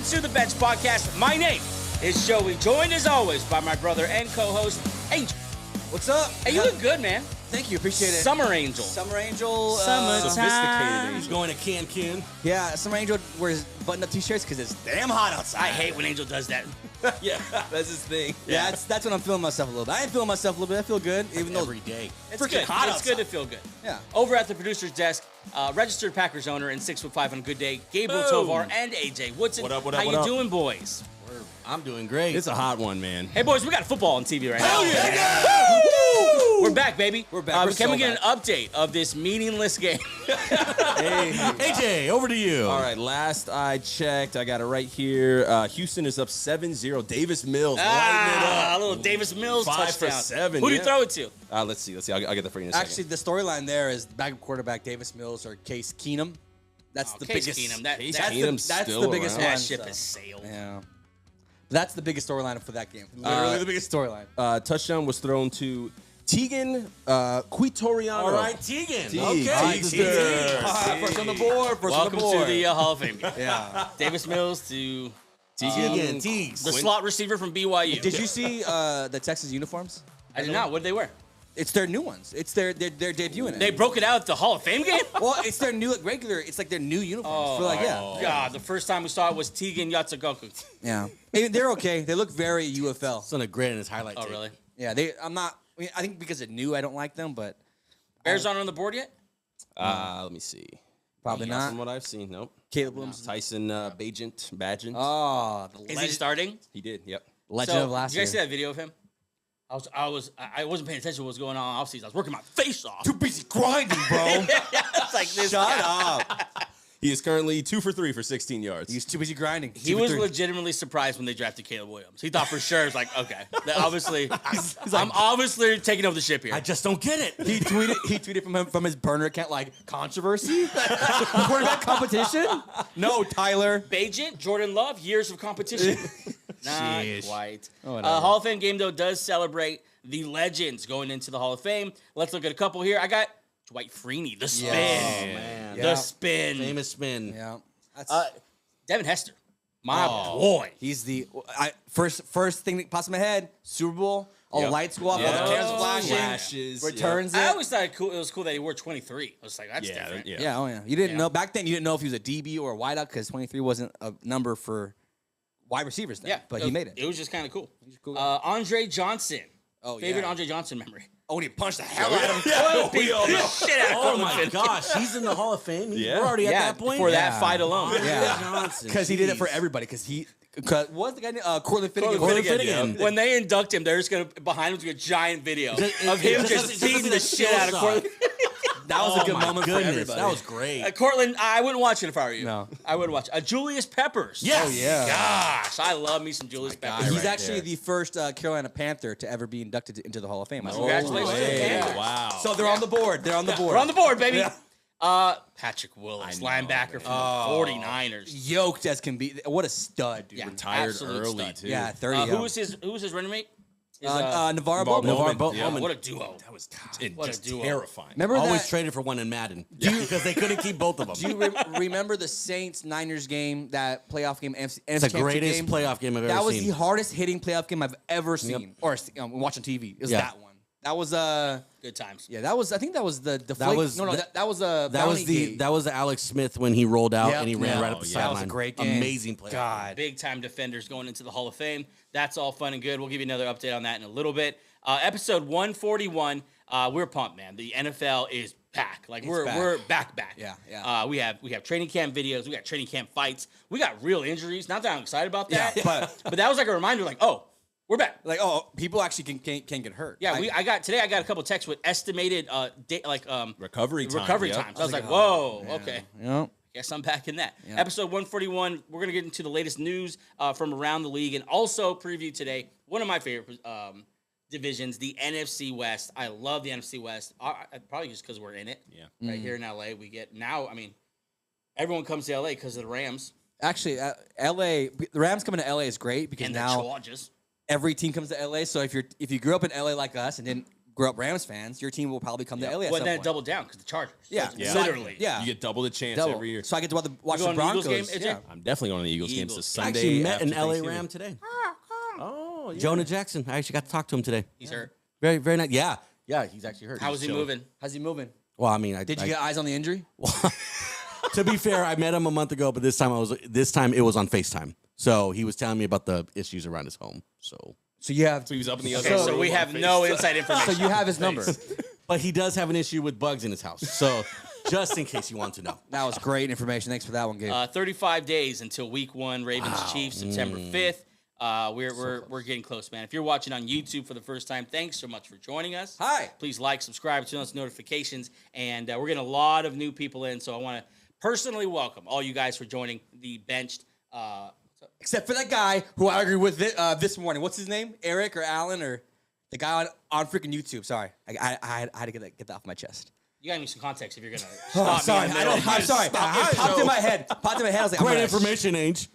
to the Bench Podcast. My name is Joey, joined as always by my brother and co-host, Angel. What's up? Hey, you look good, man. Thank you. Appreciate it. Summer Angel. Summer Angel. Summertime. He's going to Can. Yeah, Summer Angel wears button-up t-shirts because it's damn hot outside. I hate when Angel does that. Yeah, that's his thing. Yeah, that's when I'm feeling myself a little bit. I ain't feeling myself a little bit. I feel good, even though Every day. It's freaking good. hot It's outside. good to feel good. Yeah. Over at the producer's desk, registered Packers owner and 6'5" on a good day, Gabriel Boom. Tovar and AJ Woodson. What up, How you what up? doing, boys? I'm doing great. It's a hot one, man. Hey, boys, we got football on TV right now. yeah! We're back, baby. We're back. We're Can we so get an update of this meaningless game? Hey. AJ, over to you. All right, last I checked, I got it right here. Houston is up 7-0. Davis Mills lighting it up. A little Davis Mills 5 touchdown. for 7, Who do you yeah. throw it to? Let's see. I'll get the for you in a second. actually the storyline there is backup quarterback Davis Mills or Case Keenum. That's the Case biggest. Keenum. Case That's Keenum's that's still the biggest around. one. that ship so. has sailed. Yeah. That's the biggest storyline for that game. Literally the biggest storyline. Touchdown was thrown to Tegan Quitoriano. All right, Tegan. Teague. Okay. Teague. First on the board. Welcome to the Hall of Fame game. Yeah. Davis Mills to Tegan. Teagues. the slot receiver from BYU. Did you see the Texas uniforms? I did not. What did they wear? It's their new ones. It's they're debuting it. They broke it out at the Hall of Fame game? Well, it's their new regular. It's like their new uniforms. God, the first time we saw it was Tegan Yatsugoku. Yeah. Hey, they're okay. They look very UFL. It's on a great in his highlight Oh, tape. really? Yeah. I'm not. I think because it's new, I don't like them, but Bears aren't on the board yet? Let me see. probably Not not. from what I've seen. Nope. Caleb Williams. Tyson Bagent. Oh, the Is he starting? He did. Yep. legend of last did you guys see year. that video of him? I wasn't paying attention to what was going on off season. I was working my face off. Too busy grinding, bro. It's like this Shut guy. up. He is currently 2 for 3 for 16 yards. He's too busy grinding. He was legitimately surprised when they drafted Caleb Williams. He thought for sure, it's like, okay, obviously, I'm obviously taking over the ship here. I just don't get it. He tweeted from his burner account like controversy, quarterback competition. No, Tyler. Bagent, Jordan Love, years of competition. Not Sheesh. quite. Oh, whatever. Hall of Fame game, though, does celebrate the legends going into the Hall of Fame. Let's look at a couple here. I got Dwight Freeney, the spin. Yeah. Oh, man. The Yeah. spin. Famous spin. Yeah. That's, Devin Hester, my boy. he's the first thing that pops in my head. Super Bowl. All the Yep. lights go off. All Yeah. the cameras Oh, flashing. flashes, Returns I it. always thought it was cool that he wore 23. I was like, that's Yeah, different. yeah. Yeah, oh yeah. You didn't Yeah. know back then. You didn't know if he was a DB or a wideout because 23 wasn't a number for wide receivers then. Yeah, but he made it. It was just kind of cool. He's a cool guy. Andre Johnson. Oh, Favorite yeah. Andre Johnson memory. Oh, and he punched the hell out of him. Yeah, Beat the shit out of Oh Cortland my Finnegan. gosh, he's in the Hall of Fame. Yeah. We're already at that point. for Yeah. that fight alone. Yeah. Johnson. Because he did it for Jeez. everybody. Because what's the guy named? Cortland Finnegan. Cortland Finnegan. When they induct him, there's gonna behind him's gonna be a giant video of him just beating the shit out of Cortland. That was a good my moment for goodness, everybody. that was great. Cortland, I wouldn't watch it if I were you. No. I wouldn't watch it. Julius Peppers. Yes. Oh, yeah. Gosh, I love me some Julius Peppers. He's right actually there. the first Carolina Panther to ever be inducted into the Hall of Fame. I think. Congratulations. Hey, Yeah. wow. So they're on the board. They're on the board. We're on the board, baby. Yeah. Patrick Willis, I know, linebacker from Oh. the 49ers. Yoked as can be. What a stud, dude. Yeah. Retired absolute early, stud. too. Yeah, 30. Who was his running mate? Is, Navarro Navarro Bowman. Bowman. Bowman. Yeah. what a duo. That was What a just duo. terrifying. Remember Always that? traded for one in Madden because they couldn't keep both of them. Do you remember the Saints Niners game? That playoff game. NFC It's the Championship greatest game? playoff game I've ever That was seen. the hardest hitting playoff game I've ever seen, or watching TV. It was Yeah. that one. That was Good times. yeah. That was I think that was the That was- no that- that was that was the Alex Smith when he rolled out Yep. and he ran Yeah. right up the Oh, yeah. sideline. That was a great game. Amazing play. God. Big time defenders going into the Hall of Fame. That's all fun and good. We'll give you another update on that in a little bit. Episode 141. We're pumped, man. The NFL is back. Like we're back. Yeah, yeah. We have training camp videos. We got training camp fights. We got real injuries. Not that I'm excited about that, Yeah, but that was like a reminder. Like, oh, we're back. Like people actually can get hurt. Yeah, Like, I got a couple texts with estimated Recovery time. recovery yep. times. I was like, whoa, okay. Yeah. Guess I'm back in that. Yeah. Episode 141, we're going to get into the latest news from around the league and also preview today one of my favorite divisions, the NFC West. I love the NFC West, probably just because we're in it. Yeah. Right here in LA. We get now, I mean, everyone comes to LA because of the Rams Actually, the Rams coming to LA is great because and the now Chargers. every team comes to LA. So if you grew up in LA like us and didn't grew up Rams fans, your team will probably come to LA at Well, some then point. double down because the Chargers. Yeah. So Yeah. literally. Yeah. You get double the chance Double. every year. So I get to watch You the going to the Eagles Broncos. game, AJ? Yeah. I'm definitely going to the Eagles game. It's a Eagles. I Sunday actually met an after LA Thanksgiving. Ram today. Oh, yeah. Jonah Jackson. I actually got to talk to him today. He's hurt. Very, very nice. Yeah. Yeah, he's actually hurt. How is he moving? How's he moving? Well, I mean, Did you get eyes on the injury? to be fair, I met him a month ago, but this time it was on FaceTime. So he was telling me about the issues around his home. So So you have. So he was up in the other Okay, room so we on have FaceTime. no inside information. So you have his number. but he does have an issue with bugs in his house. So just in case you want to know. That was great information. Thanks for that one, Gabe. 35 days until Week 1, Ravens Chiefs, September 5th. We're getting close, man. If you're watching on YouTube for the first time, thanks so much for joining us. Hi. Please like, subscribe, turn on those notifications, and we're getting a lot of new people in. So I want to personally welcome all you guys for joining the benched. Except for that guy who I agree with this morning. What's his name? Eric or Alan or the guy on freaking YouTube? Sorry, I had to get that off my chest. You gotta need some context if you're gonna Oh, stop sorry, me. In the middle. I'm sorry. It popped in my head. I was like, I'm Great gonna- information, Ainge.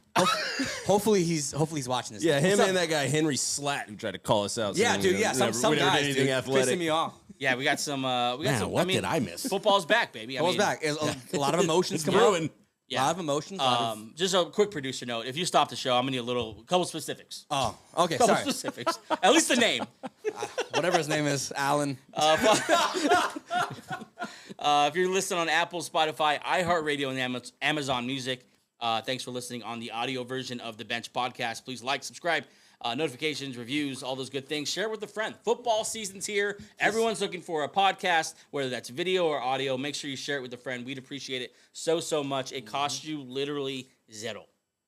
Hopefully he's watching this. Yeah, him What's up? and that guy Henry Slatt who tried to call us out. Yeah, saying, dude. Yeah, some we never guys did anything dude, athletic. pissing me off. Yeah, we got some. Man, what did I miss? Football's back, baby. Football's back. A lot of emotions come out. A lot of emotions. Just a quick producer note. If you stop the show, I'm gonna need a couple specifics. Oh, okay. Couple Sorry. specifics. At least the name. Whatever his name is, Alan. If you're listening on Apple, Spotify, iHeartRadio, and Amazon Music, thanks for listening on the audio version of the Bench Podcast. Please like, subscribe, notifications, reviews, all those good things. Share it with a friend. Football season's here. Everyone's looking for a podcast, whether that's video or audio. Make sure you share it with a friend. We'd appreciate it so much. It costs you literally zero.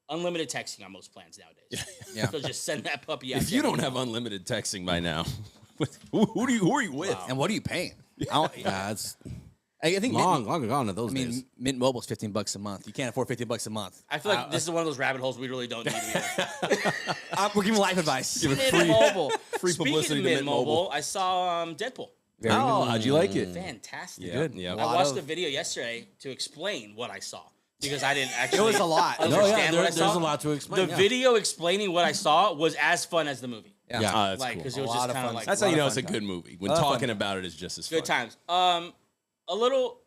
Unlimited texting on most plans nowadays. Yeah. So just send that puppy out. If you don't have unlimited texting by now, who are you with? And what are you paying? Yeah, it's I think long gone to those I mean, days. Mint Mobile's $15 a month. You can't afford $15 a month. I feel like this is one of those rabbit holes we really don't need to We're giving life advice. Mint Mobile. free Speaking publicity of to Mint Mint Mobile, Mobile. I saw Deadpool. Oh, how'd you like it? Fantastic. Yeah, yeah. I watched the video yesterday to explain what I saw because I didn't actually. It was a lot. Understand No, yeah, what I there's saw. a lot to explain. The yeah. video explaining what I saw was as fun as the movie. Yeah. Yeah. That's Like cool. because it A was lot just of kind of fun. like That's how you lot know of it's a fun good time. movie. When Lot of fun talking time. about it is just as good fun. times. A little,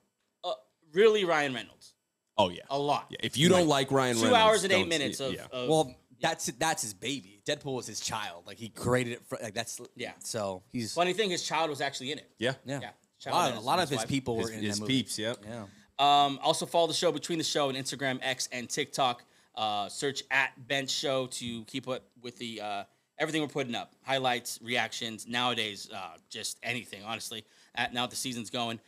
really Ryan Reynolds. Oh yeah. A lot. Yeah, if you don't like Ryan 2 Reynolds, hours and 8 don't- minutes of. yeah. Well, Well, that's his baby. Deadpool was his child. Like he created it. For, like that's Yeah. So he's funny thing, his child was actually in it. Yeah. yeah. Yeah. A Child lot, and a lot of his wife. people were in His that movie. peeps, yep. Yeah. Also follow the show Between the Show on Instagram, X, and TikTok. Search @Bench Show to keep up with the everything we're putting up, highlights, reactions. Nowadays, just anything. Honestly, now that the season's going,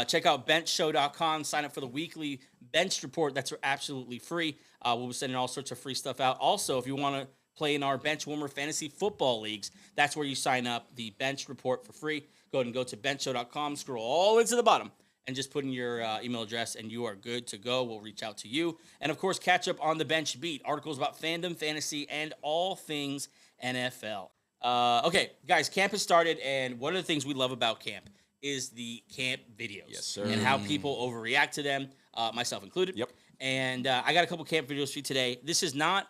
check out benchshow.com. Sign up for the weekly Bench Report. That's absolutely free. We'll be sending all sorts of free stuff out. Also, if you want to play in our Bench Warmer Fantasy Football Leagues, that's where you sign up. The Bench Report for free. Go ahead and go to benchshow.com. Scroll all the way to the bottom. And just put in your email address, and you are good to go. We'll reach out to you. And, of course, catch up on the Bench Beat. Articles about fandom, fantasy, and all things NFL. Okay, guys, camp has started, and one of the things we love about camp is the camp videos. Yes, sir. And how people overreact to them, myself included. Yep. And I got a couple camp videos for you today. This is not...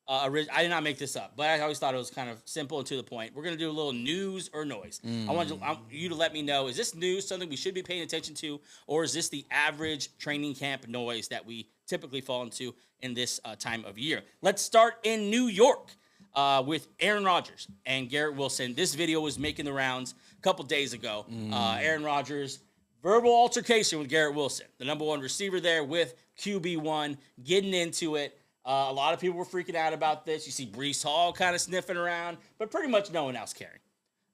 I did not make this up, but I always thought it was kind of simple and to the point. We're going to do a little news or noise. I want you to let me know, is this news something we should be paying attention to, or is this the average training camp noise that we typically fall into in this time of year? Let's start in New York with Aaron Rodgers and Garrett Wilson. This video was making the rounds a couple days ago. Aaron Rodgers, verbal altercation with Garrett Wilson, the number one receiver there with QB1, getting into it. A lot of people were freaking out about this. You see Breece Hall kind of sniffing around, but pretty much no one else caring.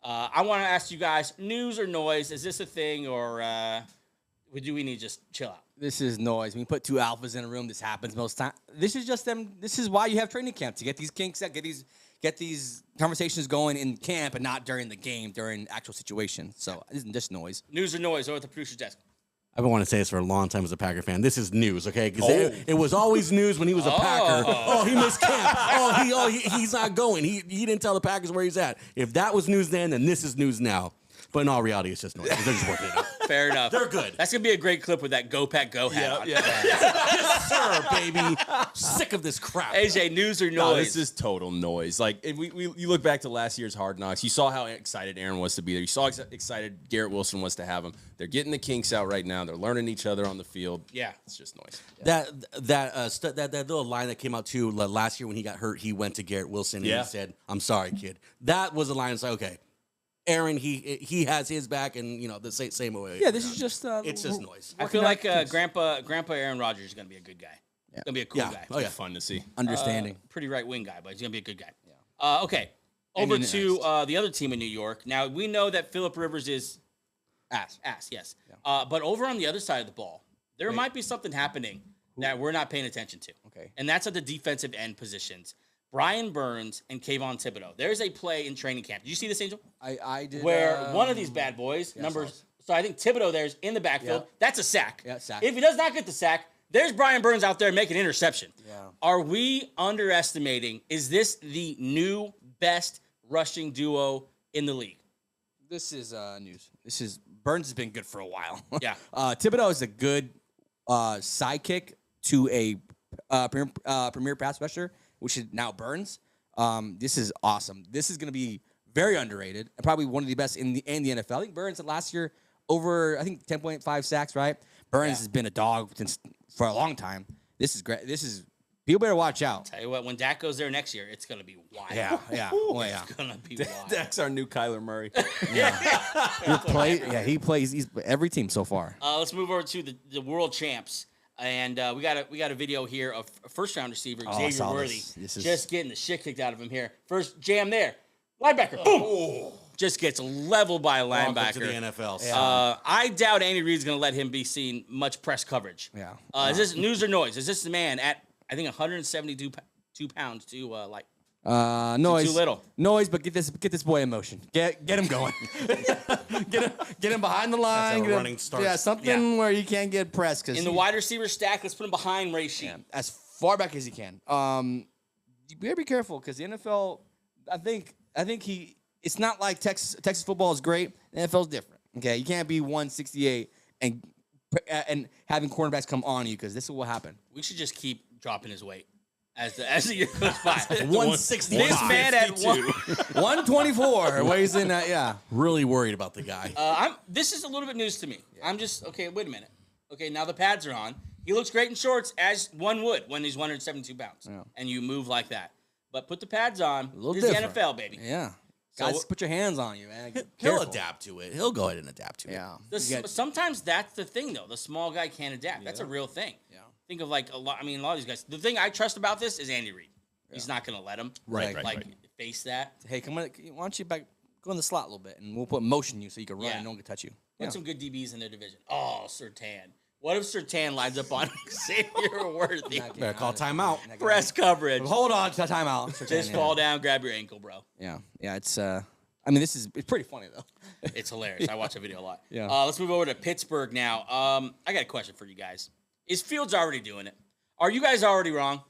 I want to ask you guys, news or noise? Is this a thing, or do we need to just chill out? This is noise. When you put two alphas in a room, this happens most time. This is just them. This is why you have training camp, to get these kinks out, get these conversations going in camp and not during the game, during actual situation. So this isn't just noise. News or noise over at the producer's desk? I've been wanting to say this for a long time as a Packer fan. This is news, okay? Because it was always news when he was a Packer. Oh, he missed camp. He's not going. He didn't tell the Packers where he's at. If that was news then this is news now. But in all reality, it's just noise. They're just working it out. Fair enough. They're good. That's going to be a great clip with that Go Pack Go hat on. Yes, sir, baby. Sick of this crap. AJ, news or noise? No, this is total noise. Like, and you look back to last year's Hard Knocks. You saw how excited Aaron was to be there. You saw excited Garrett Wilson was to have him. They're getting the kinks out right now. They're learning each other on the field. Yeah. It's just noise. That little line that came out too last year when he got hurt, he went to Garrett Wilson and he said, "I'm sorry, kid." That was a line. It's like, okay, Aaron, he has his back, and the same way. Yeah, this is just it's just noise. I feel like Grandpa Aaron Rodgers is going to be a good guy. Going to be a cool guy. Oh yeah, Fun to see. understanding. Pretty right wing guy, but he's going to be a good guy. Yeah. Okay. Over to the other team in New York. Now we know that Phillip Rivers is ass. Yes. Yeah. But over on the other side of the ball, there might be something happening that we're not paying attention to. Okay. And that's at the defensive end positions. Brian Burns and Kayvan Thibodeau. There's a play in training camp. Did you see this, Angel? I did. Where one of these bad boys, so I think Thibodeau there's in the backfield. Yeah. That's a sack. Yeah, sack. If he does not get the sack, there's Brian Burns out there making an interception. Yeah. Are we underestimating? Is this the new best rushing duo in the league? This is news. This is Burns has been good for a while. Yeah. Thibodeau is a good sidekick to a premier pass rusher, which is now Burns. This is awesome. This is going to be very underrated and probably one of the best in the NFL. I think Burns had last year over 10.5 sacks. Right. Burns has been a dog for a long time. This is great. People better watch out. Tell you what, when Dak goes there next year, it's going to be wild. Yeah. It's going to be wild. Dak's our new Kyler Murray. He plays. He's every team so far. Let's move over to the world champs. And we got a video here of a first-round receiver, Xavier Worthy, just getting the shit kicked out of him here. First jam there. Linebacker, boom! Just gets leveled by a linebacker. Welcome to the NFL. Yeah. I doubt Andy Reid's going to let him be seen much press coverage. Yeah. Is this news or noise? Is this the man at, I think, 172 pounds too Noise. too little? Noise, but get this boy in motion. Get him going. get him behind the line. That's a running start. Yeah, something where you can't get pressed. In the wide receiver stack, let's put him behind Ray Sheet. As far back as he can. You better be careful because the NFL, I think it's not like Texas football is great. The NFL is different. Okay, you can't be 168 and having cornerbacks come on you because this is what will happen. We should just keep dropping his weight as the year goes by. 160. This man at 124 weighs in. Really worried about the guy. This is a little bit news to me. I'm just okay. Wait a minute. Okay, now the pads are on. He looks great in shorts, as one would when he's 172 pounds, and you move like that. But put the pads on. This is the NFL, baby. Yeah. So, Guys, put your hands on you, man. He'll adapt to it. He'll go ahead and adapt to it. Yeah. Sometimes that's the thing, though. The small guy can't adapt. That's a real thing. Yeah. Think of a lot of these guys. The thing I trust about this is Andy Reid. He's not going to let him Right. face that. Hey, come on. Why don't you go in the slot a little bit, and we'll put motion you so you can run and no one can touch you. Put some good DBs in their division. Oh, Surtain. What if Surtain lines up on Xavier Worthy? Better call timeout. Press coverage. Hold on to timeout. Just fall down, grab your ankle, bro. Yeah. It's it's pretty funny though. It's hilarious. I watch the video a lot. Yeah. Let's move over to Pittsburgh now. I got a question for you guys. Is Fields already doing it? Are you guys already wrong?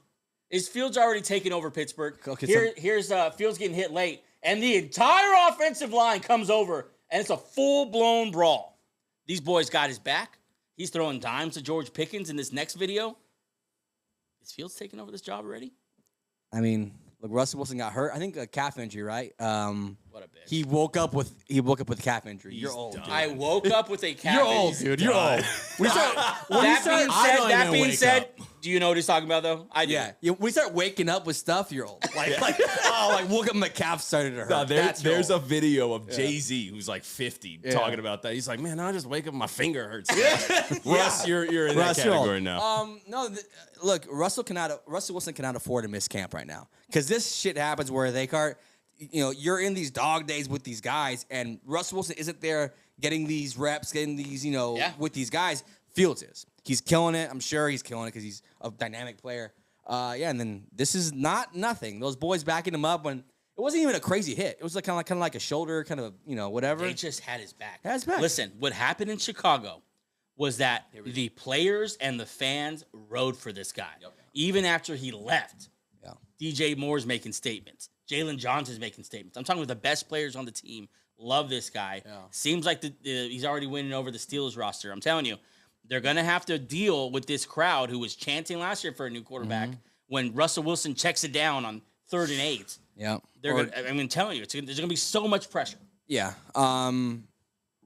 Is Fields already taking over Pittsburgh? Okay, here's Fields getting hit late, and the entire offensive line comes over, and it's a full-blown brawl. These boys got his back. He's throwing dimes to George Pickens in this next video. Is Fields taking over this job already? I mean, look, Russell Wilson got hurt. I think a calf injury, right? What a bitch. He woke up with a calf injury. You're old. done. I woke up with a calf You're old, injury. dude. You're old. That being said, do you know what he's talking about though? I do. Yeah. We start waking up with stuff. You're old. Like woke up, my calf started to hurt. No, there's a video of Jay-Z who's like 50 talking about that. He's like, man, I just wake up, my finger hurts. Russ, you're in that category now. Look, Russell Wilson cannot afford to miss camp right now because this shit happens where they can't. You're in these dog days with these guys, and Russell Wilson isn't there getting these reps, getting these, with these guys. Fields is. He's killing it. I'm sure he's killing it because he's a dynamic player. And then this is not nothing. Those boys backing him up when it wasn't even a crazy hit. It was kind of like a shoulder, kind of whatever. They just had his back. Listen, what happened in Chicago was that the players and the fans rode for this guy. Even after he left, DJ Moore's making statements. Jalen Johnson's making statements. I'm talking with the best players on the team Love this guy. Yeah. Seems like he's already winning over the Steelers roster. I'm telling you, they're going to have to deal with this crowd who was chanting last year for a new quarterback when Russell Wilson checks it down on 3rd and 8. Yeah. I'm telling you, there's going to be so much pressure. Yeah. If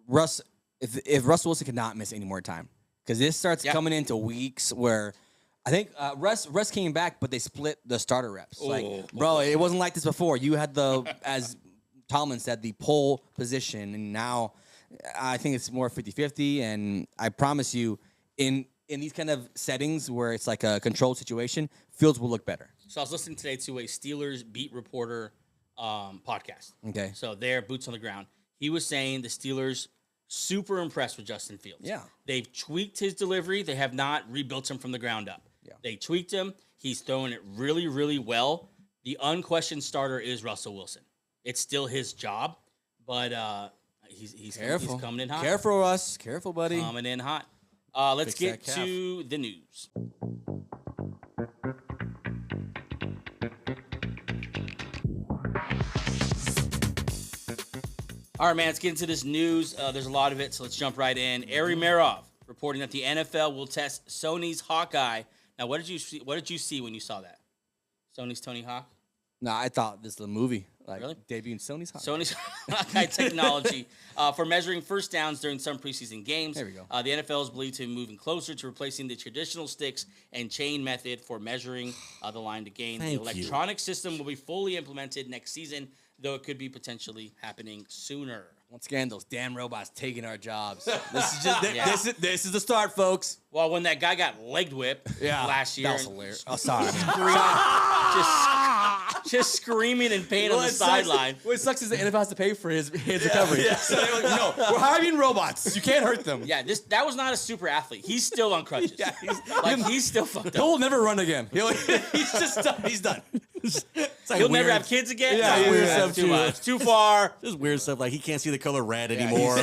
Russell Wilson cannot miss any more time, because this starts coming into weeks where I think Russ came back, but they split the starter reps. Bro, it wasn't like this before. You had as Tomlin said, the pole position, and now I think it's more 50-50, and I promise you, in these kind of settings where it's like a controlled situation, Fields will look better. So I was listening today to a Steelers beat reporter podcast. Okay. So they're boots on the ground. He was saying the Steelers super impressed with Justin Fields. Yeah. They've tweaked his delivery. They have not rebuilt him from the ground up. Yeah. They tweaked him. He's throwing it really, really well. The unquestioned starter is Russell Wilson. It's still his job, but he's coming in hot. Careful, Russ. Careful, buddy. Coming in hot. Let's get to the news. All right, man, let's get into this news. There's a lot of it, so let's jump right in. Ari Merov reporting that the NFL will test Sony's Hawkeye. Now, what did you see? What did you see when you saw that? Sony's Tony Hawk? No, I thought this was a movie. Really? Debuting Sony's Hawk. Sony's Hawkeye technology for measuring first downs during some preseason games. There we go. The NFL is believed to be moving closer to replacing the traditional sticks and chain method for measuring the line to gain. The electronic system will be fully implemented next season, though it could be potentially happening sooner. Once again, those damn robots taking our jobs. This is just this is the start, folks. Well, when that guy got leg whipped last year, that was hilarious. Oh, sorry. just screaming in pain on the sideline. What sucks is the NFL has to pay for his recovery. Yeah. So they're like, no, we're hiring robots. You can't hurt them. Yeah, that was not a super athlete. He's still on crutches. Yeah, he's still fucked up. He'll never run again. He's just done. He's done. He'll never have kids again. Yeah, weird stuff too too. much. Too far. Just weird stuff like he can't see the color red anymore.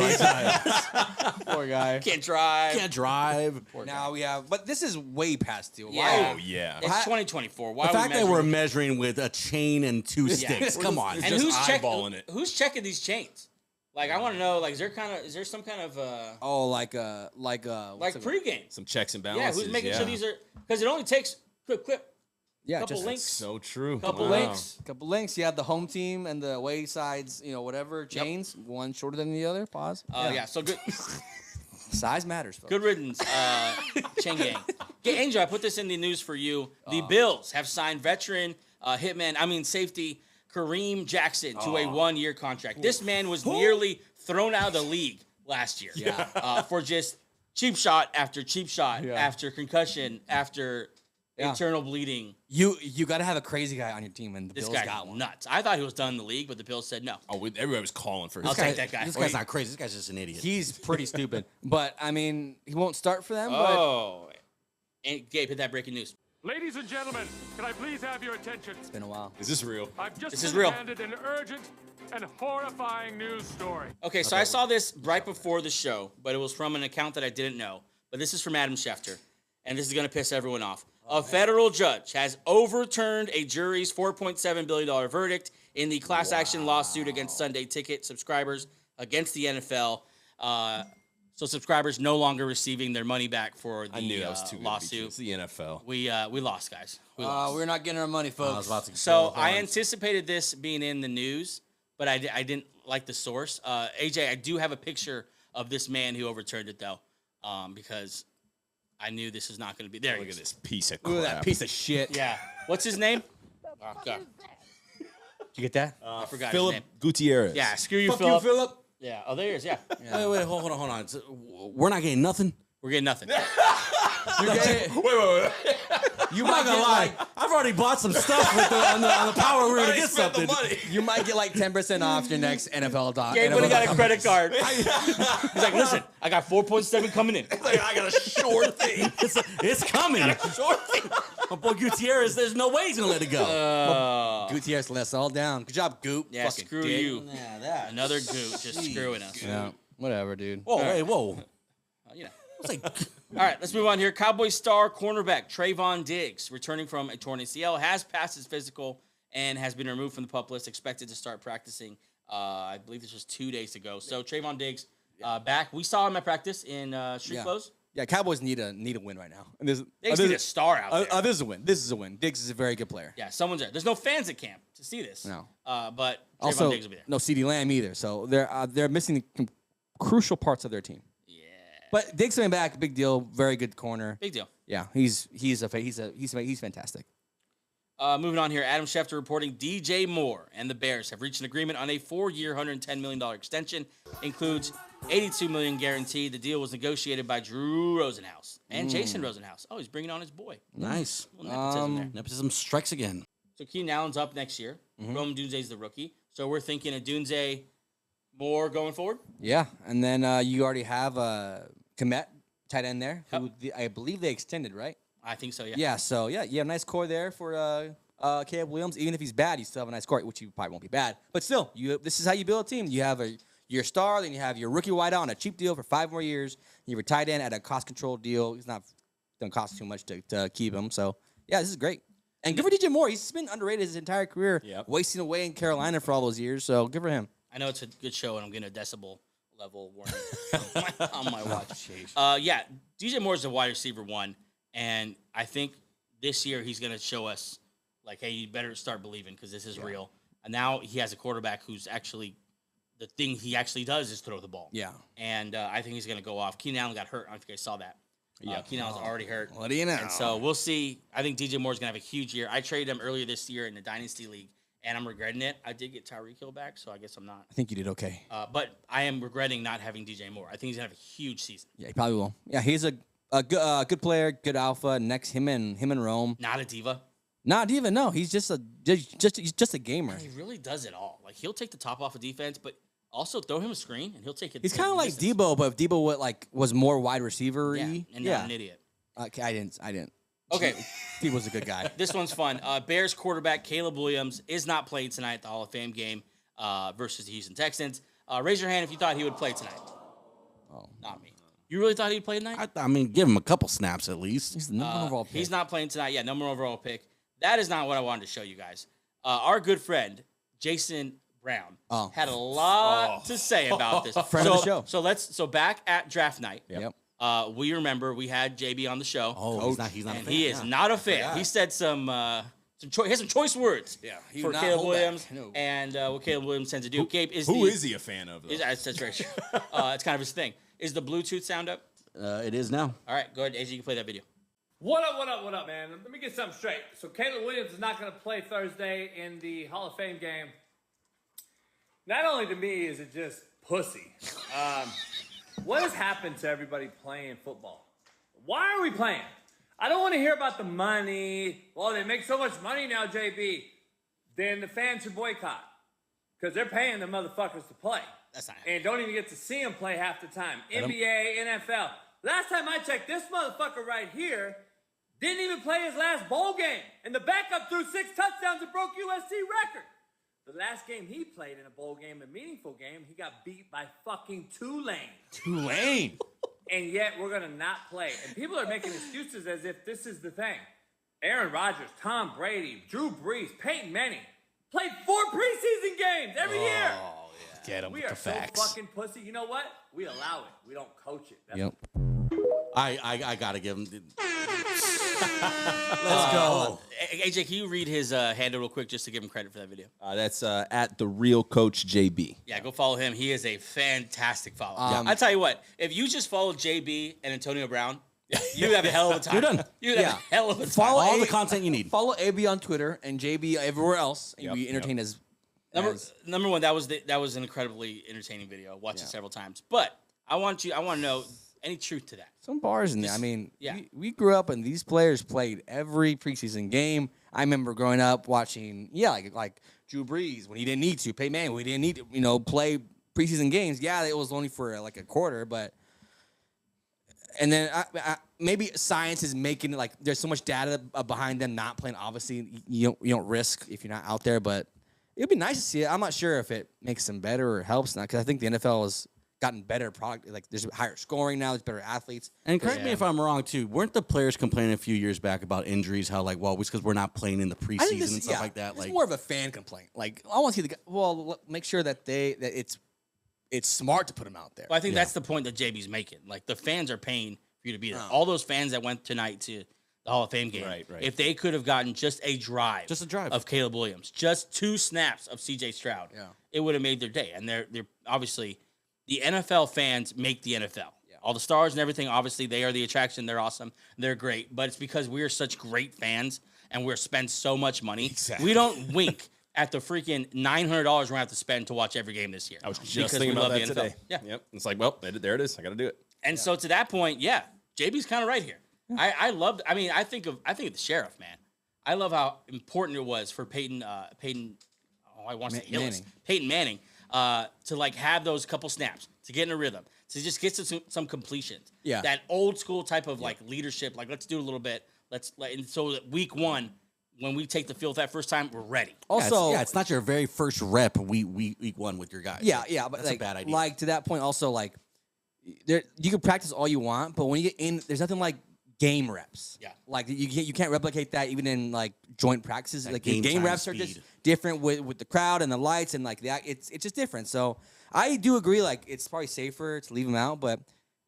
Poor guy. Can't drive. Can't drive. Now we have, but this is way past due. Yeah. Oh, yeah. It's 2024. Why The are fact that we're measuring with a chain and 2 sticks. Come on. And just who's eyeballing it. Who's checking these chains? Like, I want to know. Like, is there some kind of like pregame. Some checks and Yeah, balances. who's making sure these are, because it only takes clip. Yeah, couple just links. So true. Couple Wow. links. Couple links. You have the home team and the away sides. Whatever chains. One shorter than the other. Pause. Yeah. So good. Size matters, folks. Good riddance, chain gang. Okay, Angel, I put this in the news for you. The Bills have signed veteran safety Kareem Jackson to a 1-year contract. This man was nearly thrown out of the league last year for just cheap shot after cheap shot after concussion after internal bleeding. You got to have a crazy guy on your team, and the This Bills guy's got one. nuts. I thought he was done in the league, but the Bills said no. Oh, everybody was calling for his I'll take that guy. This guy's not crazy. This guy's just an idiot. He's pretty stupid, but I mean, he won't start for them. And Gabe, hit that breaking news. Ladies and gentlemen, can I please have your attention? It's been a while. Is this real? I've just This is been real. handed an urgent and horrifying news story. Okay, so I saw this right before the show, but it was from an account that I didn't know. But this is from Adam Schefter, and this is going to piss everyone off. A federal judge has overturned a jury's $4.7 billion verdict in the class action lawsuit against Sunday Ticket subscribers against the NFL. So subscribers no longer receiving their money back for the I knew that was too good to be true. lawsuit. It's the NFL. We lost, guys. We lost. We're not getting our money, I folks. was about to So go I on. anticipated this being in the news, but I didn't like the source. AJ, I do have a picture of this man who overturned it, though, because I knew this is not going to be there. Look at this piece of crap. Look at that piece of shit. Yeah. What's his name? Oh, God. Did you get that? I forgot Philip his name. Gutierrez. Yeah, screw you, Fuck Philip. you, Philip. Yeah. Oh, there he is. Yeah. Wait, hold on. So, we're not getting nothing. We're getting nothing. You're getting, Wait. you I'm might not gonna get lie. like I've already bought some stuff with on the power. We're gonna get something. you might get like 10% off your next NFL doc. Gabe would have got a credit card. He's like, listen, I got 4.7 coming in. I got a short thing. It's coming. Short thing. My boy Gutierrez, there's no way he's gonna let it go. Gutierrez let us all down. Good job, Goop. Yeah, Fucking screw dick. you. Yeah, that. Another goot just screwing us. Yeah, whatever, dude. Whoa, hey, whoa. You know. It's like, All right, let's move on here. Cowboys star cornerback Trevon Diggs, returning from a torn ACL, has passed his physical and has been removed from the PUP list, expected to start practicing I believe this was 2 days ago. So Trevon Diggs back. We saw him at practice in street clothes. Yeah, Cowboys need a win right now. And They need a star out there. This is a win. This is a win. Diggs is a very good player. Yeah, someone's there. There's no fans at camp to see this. No. But Trevon Also, Diggs will be there. no CeeDee Lamb either. So they're missing crucial parts of their team. Yeah. But Diggs coming back, big deal. Very good corner. Big deal. Yeah, he's fantastic. Moving on here, Adam Schefter reporting DJ Moore and the Bears have reached an agreement on a 4-year, $110 million extension. Includes $82 million guaranteed. The deal was negotiated by Drew Rosenhaus and Jason Rosenhaus. Oh, he's bringing on his boy. Nice. A little nepotism there. Nepotism strikes again. So Keenan Allen's up next year. Rome Dunze's the rookie. So we're thinking of Dunze Moore going forward. Yeah, and then you already have Komet, tight end there. Yep. Who I believe they extended, right? I think so, yeah. Yeah, so you have a nice core there for Caleb Williams. Even if he's bad, you still have a nice core, which he probably won't be bad. But still, this is how you build a team. You have your star, then you have your rookie wideout on a cheap deal for 5 more years. You have a tight end at a cost-controlled deal. It's not going to cost too much to keep him. So, yeah, this is great. And good for DJ Moore. He's been underrated his entire career, wasting away in Carolina for all those years. So, good for him. I know it's a good show, and I'm getting a decibel level warning on my watch. Yeah, DJ Moore's a wide receiver 1, and I think this year he's going to show us, like, hey, you better start believing because this is real. And now he has a quarterback who's actually the thing he actually does is throw the ball. Yeah. And I think he's going to go off. Keenan Allen got hurt. I don't know if you guys saw that. Keenan Allen's already hurt. What do you know? And so we'll see. I think DJ Moore's going to have a huge year. I traded him earlier this year in the Dynasty League, and I'm regretting it. I did get Tyreek Hill back, so I guess I'm not. I think you did okay. But I am regretting not having DJ Moore. I think he's going to have a huge season. Yeah, he probably will. Yeah, he's a good player, good alpha. Next, him and Rome. Not a diva. Not even, no. He's just a gamer. He really does it all. Like, he'll take the top off of defense, but also throw him a screen, and he'll take it. He's kind of like Debo, but if Debo was more wide receiver-y. Yeah, and not an idiot. Okay, I didn't. Okay. Debo's a good guy. This one's fun. Bears quarterback Caleb Williams is not playing tonight at the Hall of Fame game versus the Houston Texans. Raise your hand if you thought he would play tonight. Oh, not me. You really thought he'd play tonight? I mean, give him a couple snaps at least. He's the number one overall pick. He's not playing tonight. Yeah, number one overall pick. That is not what I wanted to show you guys. Our good friend, Jason Brown, had a lot to say about this. Friend of the show. So back at draft night, Yep. we remember we had JB on the show. Oh, he's not a and fan. he is not a fan. He said some choice words for Caleb Williams and what Caleb Williams tends to do. Gabe is Who is he a fan of, though? That's very true. It's kind of his thing. Is the Bluetooth sound up? It is now. All right, go ahead, AJ. You can play that video. What up, man? Let me get something straight. So Caleb Williams is not going to play Thursday in the Hall of Fame game. Not only to me is it just pussy. What has happened to everybody playing football? Why are we playing? I don't want to hear about the money. Well, they make so much money now, JB. Then the fans should boycott because they're paying the motherfuckers to play. That's not and don't even get to see them play half the time. NBA, NFL. Last time I checked, this motherfucker right here didn't even play his last bowl game. And the backup threw 6 touchdowns and broke USC record. The last game he played in a bowl game, a meaningful game, he got beat by fucking Tulane. Tulane. And yet we're going to not play. And people are making excuses as if this is the thing. Aaron Rodgers, Tom Brady, Drew Brees, Peyton Manning played 4 preseason games every year. Get him We with are the so facts. fucking pussy. You know what? We allow it. We don't coach it. That's Yep. I gotta give him. Let's go. AJ, can you read his handle real quick just to give him credit for that video? That's at the real Coach JB. Yeah, go follow him. He is a fantastic follow. I tell you what, if you just follow JB and Antonio Brown, you have a hell of a time. You're done. You have a hell of a time. Follow All the content you need. Follow AB on Twitter and JB everywhere else, and be entertained as. Number one, that was an incredibly entertaining video. Watched it several times. But I want to know any truth to that. Some bars in there. I mean, we grew up and these players played every preseason game. I remember growing up watching, like Drew Brees when he didn't need to. Peyton Manning, we didn't need to, play preseason games. Yeah, it was only for like a quarter, but. And then maybe science is making it like there's so much data behind them not playing. Obviously, you don't risk if you're not out there, but. It'd be nice to see it. I'm not sure if it makes them better or helps not, because I think the NFL has gotten better product. Like there's higher scoring now. There's better athletes. And correct me if I'm wrong, too. Weren't the players complaining a few years back about injuries? How, like, well, it's because we're not playing in the I think preseason this, and stuff like that. It's Like, more of a fan complaint. Like I want to see make sure that it's smart to put them out there. Well, I think that's the point that JB's making. Like the fans are paying for you to be there. All those fans that went tonight to the Hall of Fame game, Right. if they could have gotten just a drive of Caleb Williams, just 2 snaps of CJ Stroud, it would have made their day. And they're obviously the NFL fans make the NFL. Yeah. All the stars and everything, obviously they are the attraction. They're awesome. They're great. But it's because we are such great fans and we're spend so much money. Exactly. We don't wink at the freaking $900 we're going to have to spend to watch every game this year. I was just thinking about that today. Yeah. Yep. It's like, well, there it is. I got to do it. And so to that point, JB's kind of right here. I loved. I mean, I think of the sheriff, man. I love how important it was for Peyton. I want to say Hillis, Peyton Manning, to like have those couple snaps to get in a rhythm, to just get some completions. Yeah, that old school type of like leadership. Like let's do a little bit. And so that week 1, when we take the field that first time, we're ready. Also, it's not your very first rep week 1 with your guys. Yeah, but that's like, a bad idea. Like to that point, also like you can practice all you want, but when you get in, there's nothing like game reps. Yeah. Like you can't replicate that even in like joint practices. Like game reps speed. are just different with the crowd and the lights and like that. It's just different. So I do agree. Like it's probably safer to leave them out, but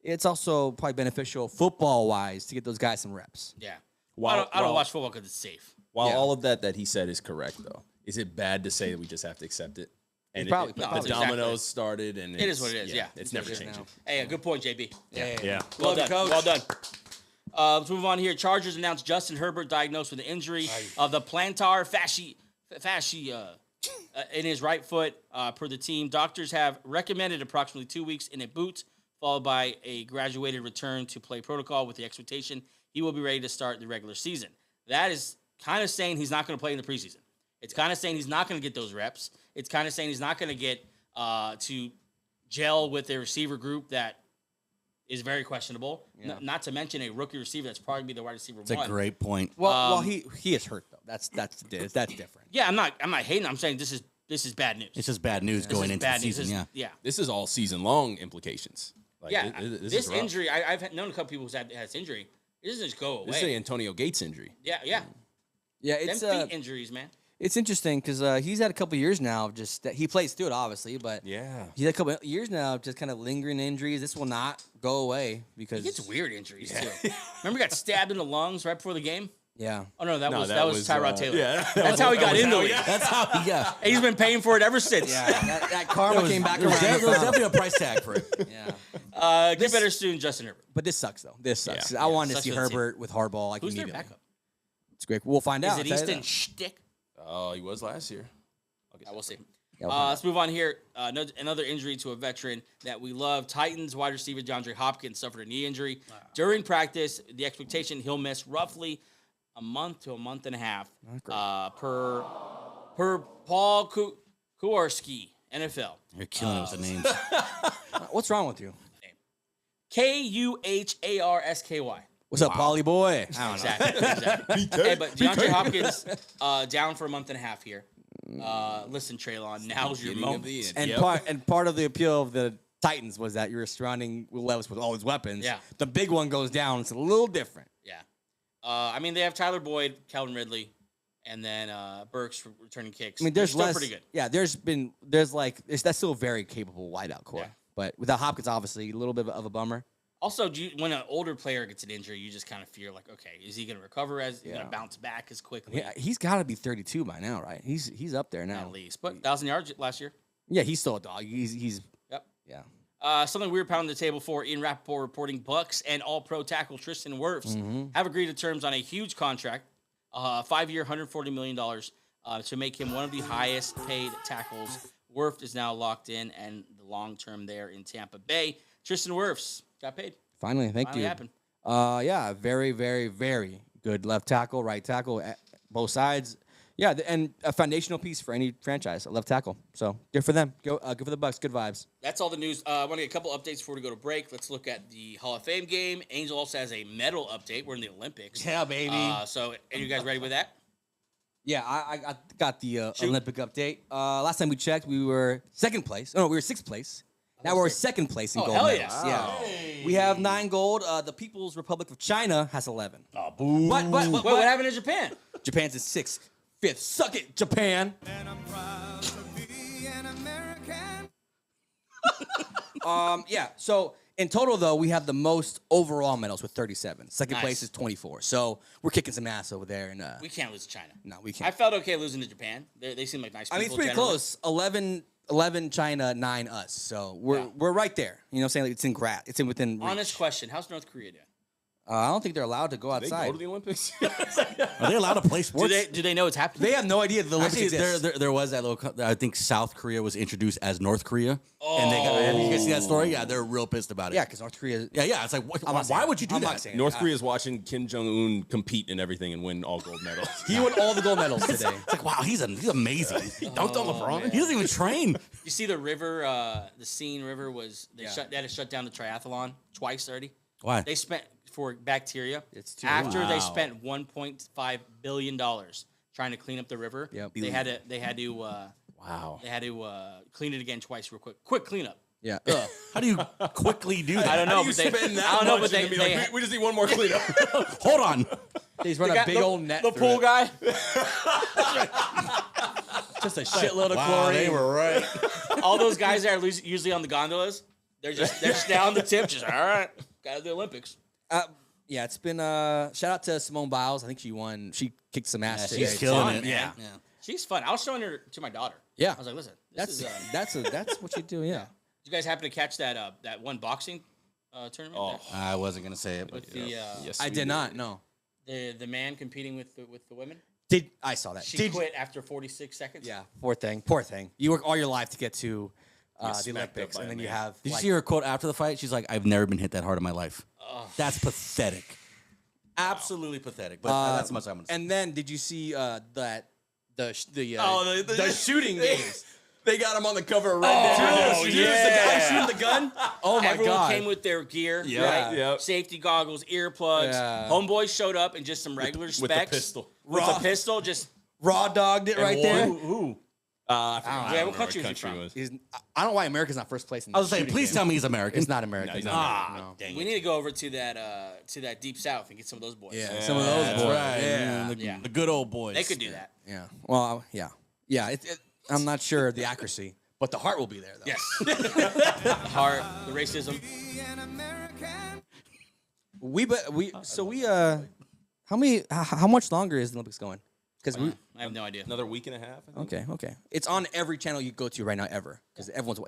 it's also probably beneficial football wise to get those guys some reps. Yeah. I don't watch football because it's safe. While all of that he said is correct, though, is it bad to say that we just have to accept it? And Probably. the dominoes started, and it is what it is. Yeah, it's never changing. Hey, good point, JB. Yeah. Well Love you, done. Coach. Well done. Let's move on here. Chargers announced Justin Herbert diagnosed with an injury of the plantar fascia in his right foot. Per the team, doctors have recommended approximately 2 weeks in a boot, followed by a graduated return to play protocol with the expectation he will be ready to start the regular season. That is kind of saying he's not going to play in the preseason. It's kind of saying he's not going to get those reps. It's kind of saying he's not going to get to gel with a receiver group that is very questionable. Yeah. Not to mention a rookie receiver that's probably be the wide receiver It's a great point. Well, he is hurt though. That's different. Yeah, I'm not hating. I'm saying this is bad news. It's just bad news going into the bad news. season. Yeah. This is all season long implications. Like, This is rough. injury, I've known a couple people who had this injury. It doesn't just go away. This is an Antonio Gates injury. Yeah. Yeah, it's Them feet injuries, man. It's interesting because he's had a couple years now of just that he plays through it, obviously, but Yeah. he's had a couple of years now of just kind of lingering injuries. This will not go away because He gets weird injuries too. Remember, he got stabbed in the lungs right before the game. Yeah. Oh no, that was was, Tyrod Taylor. yeah. That's how he got in the league. That's how he got. He's been paying for it ever since. Yeah, that karma came back around. There was definitely a price tag for it. Yeah, Get better soon, Justin Herbert. but this sucks though. This sucks. Yeah. I wanted to Sucks see for the team. Herbert with Harbaugh. Like Who's their immediately. backup? It's great. We'll find out. Is it I'll tell you Easton that. Stick? Oh, he was last year. We'll see. Yeah, we'll find Let's move on here. Another injury to a veteran that we love. Titans wide receiver DeAndre Hopkins suffered a knee injury. During practice, the expectation he'll miss roughly a month to a month and a half per Paul Kuharski, NFL. You're killing us with the names. What's wrong with you? Kuharsky. What's up, Polly boy? I don't know. Exactly. Hey, but DeAndre Hopkins down for a month and a half here. Listen, Traylon, now's your moment. And part of the appeal of the Titans was that you're surrounding Will Levis with all his weapons. Yeah. The big one goes down. It's a little different. Yeah. I mean, they have Tyler Boyd, Calvin Ridley, and then Burks returning kicks. I mean, They're there's still less. pretty good. Yeah, that's still a very capable wideout core. Yeah. But without Hopkins, obviously, a little bit of a bummer. Also, when an older player gets an injury, you just kind of fear, like, okay, is he going to recover? Is he going to bounce back as quickly? Yeah, he's got to be 32 by now, right? He's up there now. At least. But 1,000 yards last year. Yeah, he's still a dog. He's Yep. yeah. Something we were pounding the table for. Ian Rappaport reporting Bucs and All-Pro tackle Tristen Wirfs have agreed to terms on a huge contract, 5-year, $140 million, to make him one of the highest-paid tackles. Wirfs is now locked in, and the long-term there in Tampa Bay. Tristen Wirfs got paid. Finally, thank Finally you. happened. Yeah, very, very, very good left tackle, right tackle, both sides. Yeah, and a foundational piece for any franchise, a left tackle. So good for them. Good for the Bucs. Good vibes. That's all the news. I want to get a couple updates before we go to break. Let's look at the Hall of Fame game. Angel also has a medal update. We're in the Olympics. Yeah, baby. So, are you guys ready with that? Yeah, I got the Olympic update. Last time we checked, we were second place. Oh, no, we were sixth place Now we're second place in gold hell medals. yeah. Yeah. We have 9 gold. The People's Republic of China has 11. Oh, boo. But Wait, what happened in Japan? Japan's in 6th. 5th. Suck it, Japan. Yeah. So in total, though, we have the most overall medals with 37. Second Nice. place is 24. So we're kicking some ass over there. And We can't lose to China. no, we I can't. felt okay losing to Japan. They seem like nice people. I mean, it's pretty generally. close. 11 China, 9 us. So we're right there. You know what I'm saying? Like, it's within reach. Honest question: how's North Korea doing? I don't think they're allowed to go They outside. go to the Olympics? Are they allowed to play sports? Do they know it's happening? They have no idea the Olympics Actually, exist. there was that little. I think South Korea was introduced as North Korea, and they got. Have you guys seen that story? Yeah, they're real pissed about it. Yeah, because North Korea. yeah. It's like, why would you do I'm that? not saying North it. Korea's watching Kim Jong-un compete in everything and win all gold medals. He won all the gold medals today. It's like, wow, he's amazing. He dunked on LeBron. He doesn't even train. You see the river, the Seine River was they had to shut down the triathlon twice already. Why? They spent for bacteria. It's too after Wow. they spent $1.5 billion trying to clean up the river. Yep. They had to Wow. clean it again twice real quick. Quick cleanup. Yeah. How do you quickly do that? I don't know, How do but you they spend that I don't know, much but and be like, we just need one more cleanup. Hold on. They just run a big old net. The through pool it. guy. Just a shitload of Wow, chlorine. they were right. All those guys that are usually on the gondolas, they're just down the tip, just all right. Got to the Olympics. Yeah, it's been shout out to Simone Biles. I think she won. She kicked some ass today. She's killing fun, it. man. Yeah. She's fun. I was showing her to my daughter. Yeah. I was like, listen, this That's is. that's what you do. Yeah. Did you guys happen to catch that one boxing tournament? Oh. I wasn't gonna say it, but With the Yes, I we did not. No. the man competing with the women. I saw that? She quit after 46 seconds. Yeah. Poor thing. You work all your life to get to the smacked up Olympics, by and a then you man. have. did you like- see her quote after the fight? She's like, "I've never been hit that hard in my life." That's pathetic. Absolutely pathetic. But that's much I'm gonna say. And then did you see the the shooting games? They got him on the cover of Red Dead. The guy shooting the gun. Oh my Everyone god! came with their gear, Yeah. right? Yep. Safety goggles, earplugs. Yeah. Homeboys showed up in just some regular specs. with the pistol. With a pistol, just Raw dogged it right there. Who? I forgot. Yeah, I don't what country remember was he from? was. I don't know why America's not first place in the I was saying, shooting please game. tell me he's American. It's not America. No, he's no. not. No. Dang we it. need to go over to that deep south and get some of those boys. Yeah, some of those That's boys. right. Yeah. The, the good old boys. They could do that. Yeah. Well, yeah. Yeah. I'm not sure of the accuracy, but the heart will be there, though. Yes. Heart, the racism. How much longer is the Olympics going? Because I have no idea. Another week and a half. I think. okay. It's on every channel you go to right now ever because everyone's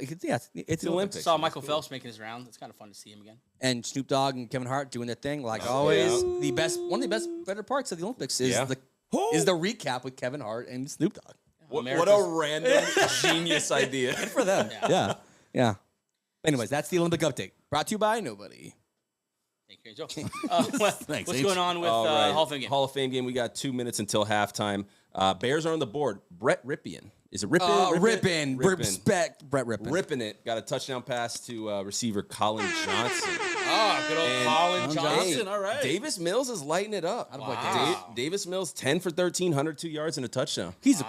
it's the Olympics. Saw Michael Phelps making his round. It's kind of fun to see him again. And Snoop Dogg and Kevin Hart doing their thing like always. One of the better parts of the Olympics is Yeah. the recap with Kevin Hart and Snoop Dogg. What America's- a random genius idea. For them. Yeah. Anyways, that's the Olympic update. Brought to you by nobody. Thank you, Joe. Thanks, What's H. going on with All right. Hall of Fame game? Hall of Fame game. We got 2 minutes until halftime. Bears are on the board. Brett Ripien. Is it Ripien? Rippin. Respect Brett Rippin. Ripping it. Got a touchdown pass to receiver Colin Johnson. Oh, good old Colin Johnson. Hey, All right. Davis Mills is lighting it up. Wow. Davis Mills, 10 for 13, 102 yards and a touchdown. He's a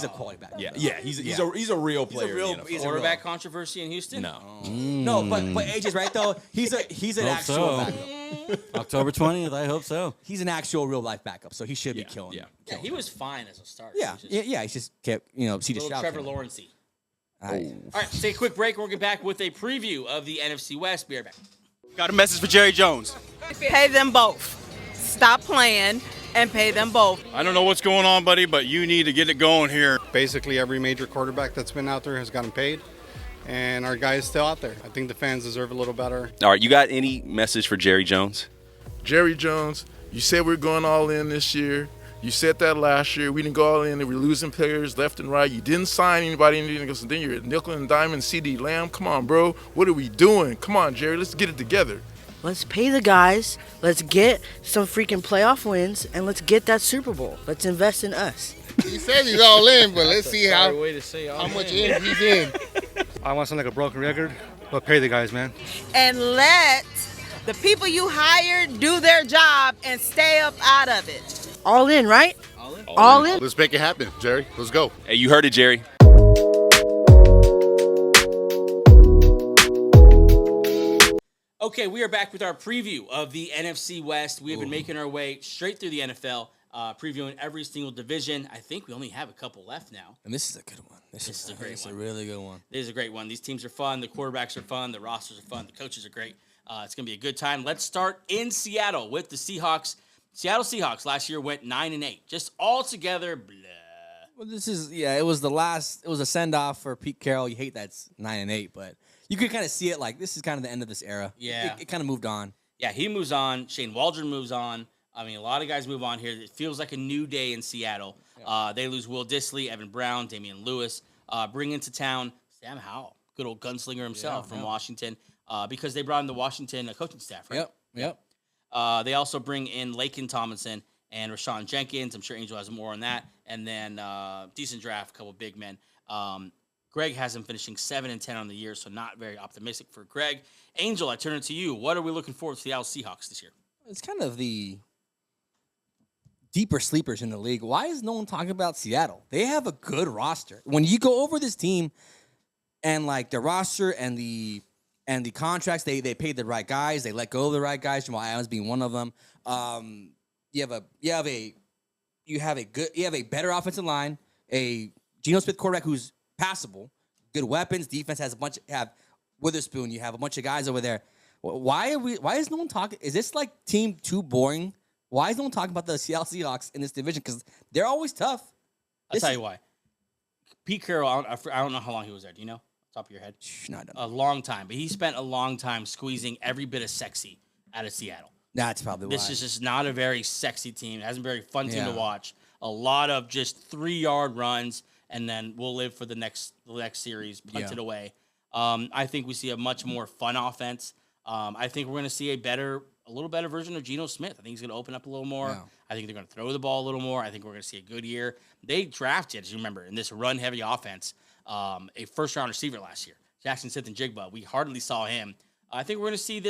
quality back. Yeah, he's a real player. real- in the NFL. he's a Quarterback controversy in Houston? No. No, but AJ's right though. He's an Hope actual so. backup. October 20th. I hope so. He's an actual real life backup, so he should be killing. yeah. Yeah, he was fine as a starter. Yeah, He was just yeah. He just kept, see the little shout. Trevor Lawrence-y. I- All right, let's take a quick break. We'll get back with a preview of the NFC West. Be right back. Got a message for Jerry Jones. Pay them both. Stop playing and pay them both. I don't know what's going on, buddy, but you need to get it going here. Basically, every major quarterback that's been out there has gotten paid, and our guy is still out there. I think the fans deserve a little better. All right, you got any message for Jerry Jones? Jerry Jones, you said we're going all in this year. You said that last year. We didn't go all in. We're losing players left and right. You didn't sign anybody. And then you're a nickel and diamond CD Lamb. Come on, bro. What are we doing? Come on, Jerry. Let's get it together. Let's pay the guys. Let's get some freaking playoff wins, and let's get that Super Bowl. Let's invest in us. He says he's all in, but let's see how much in he's in. I want to sound like a broken record, but pay the guys, man. And let the people you hired do their job and stay up out of it. All in, right? All in. Let's make it happen, Jerry. Let's go. Hey, you heard it, Jerry. Okay, we are back with our preview of the NFC West. We have been making our way straight through the NFL, previewing every single division. I think we only have a couple left now. And this is a good one. This is a great one. It's a really good one. This is a great one. These teams are fun. The quarterbacks are fun. The rosters are fun. The coaches are great. It's going to be a good time. Let's start in Seattle with the Seahawks. Seattle Seahawks last year went 9-8. Just all together, blah. Well, it was a send-off for Pete Carroll. You hate that it's 9-8, but you could kind of see it like this is kind of the end of this era. Yeah. It kind of moved on. Yeah, he moves on. Shane Waldron moves on. I mean, a lot of guys move on here. It feels like a new day in Seattle. Yeah. They lose Will Dissly, Evan Brown, Damian Lewis. Bring into town Sam Howell, good old gunslinger himself from Washington, because they brought in the Washington coaching staff, right? Yep. They also bring in Laken Tomlinson and Rashawn Jenkins. I'm sure Angel has more on that. And then decent draft, couple big men. Greg has him finishing 7-10 on the year, so not very optimistic for Greg. Angel, I turn it to you. What are we looking forward to the Seahawks this year? It's kind of the deeper sleepers in the league. Why is no one talking about Seattle? They have a good roster. When you go over this team and like the roster and the contracts, they paid the right guys. They let go of the right guys. Jamal Adams being one of them. You have a better offensive line. A Geno Smith quarterback who's passable, good weapons. Defense has have Witherspoon. You have a bunch of guys over there. Why is no one talking? Is this like team too boring? Why is no one talking about the Seattle Seahawks in this division? Because they're always tough. I'll tell you why. Pete Carroll, I don't know how long he was there. Do you know? Top of your head? A long time. But he spent a long time squeezing every bit of sexy out of Seattle. That's probably why. This is just not a very sexy team. It hasn't been a very fun team to watch. A lot of just 3-yard runs, and then we'll live for the next series, punted away. I think we see a much more fun offense. I think we're going to see a little better version of Geno Smith. I think he's going to open up a little more. Yeah. I think they're going to throw the ball a little more. I think we're going to see a good year. They drafted, as you remember, in this run-heavy offense, a first-round receiver last year, Jackson Smith-Njigba. We hardly saw him. I think we're going to see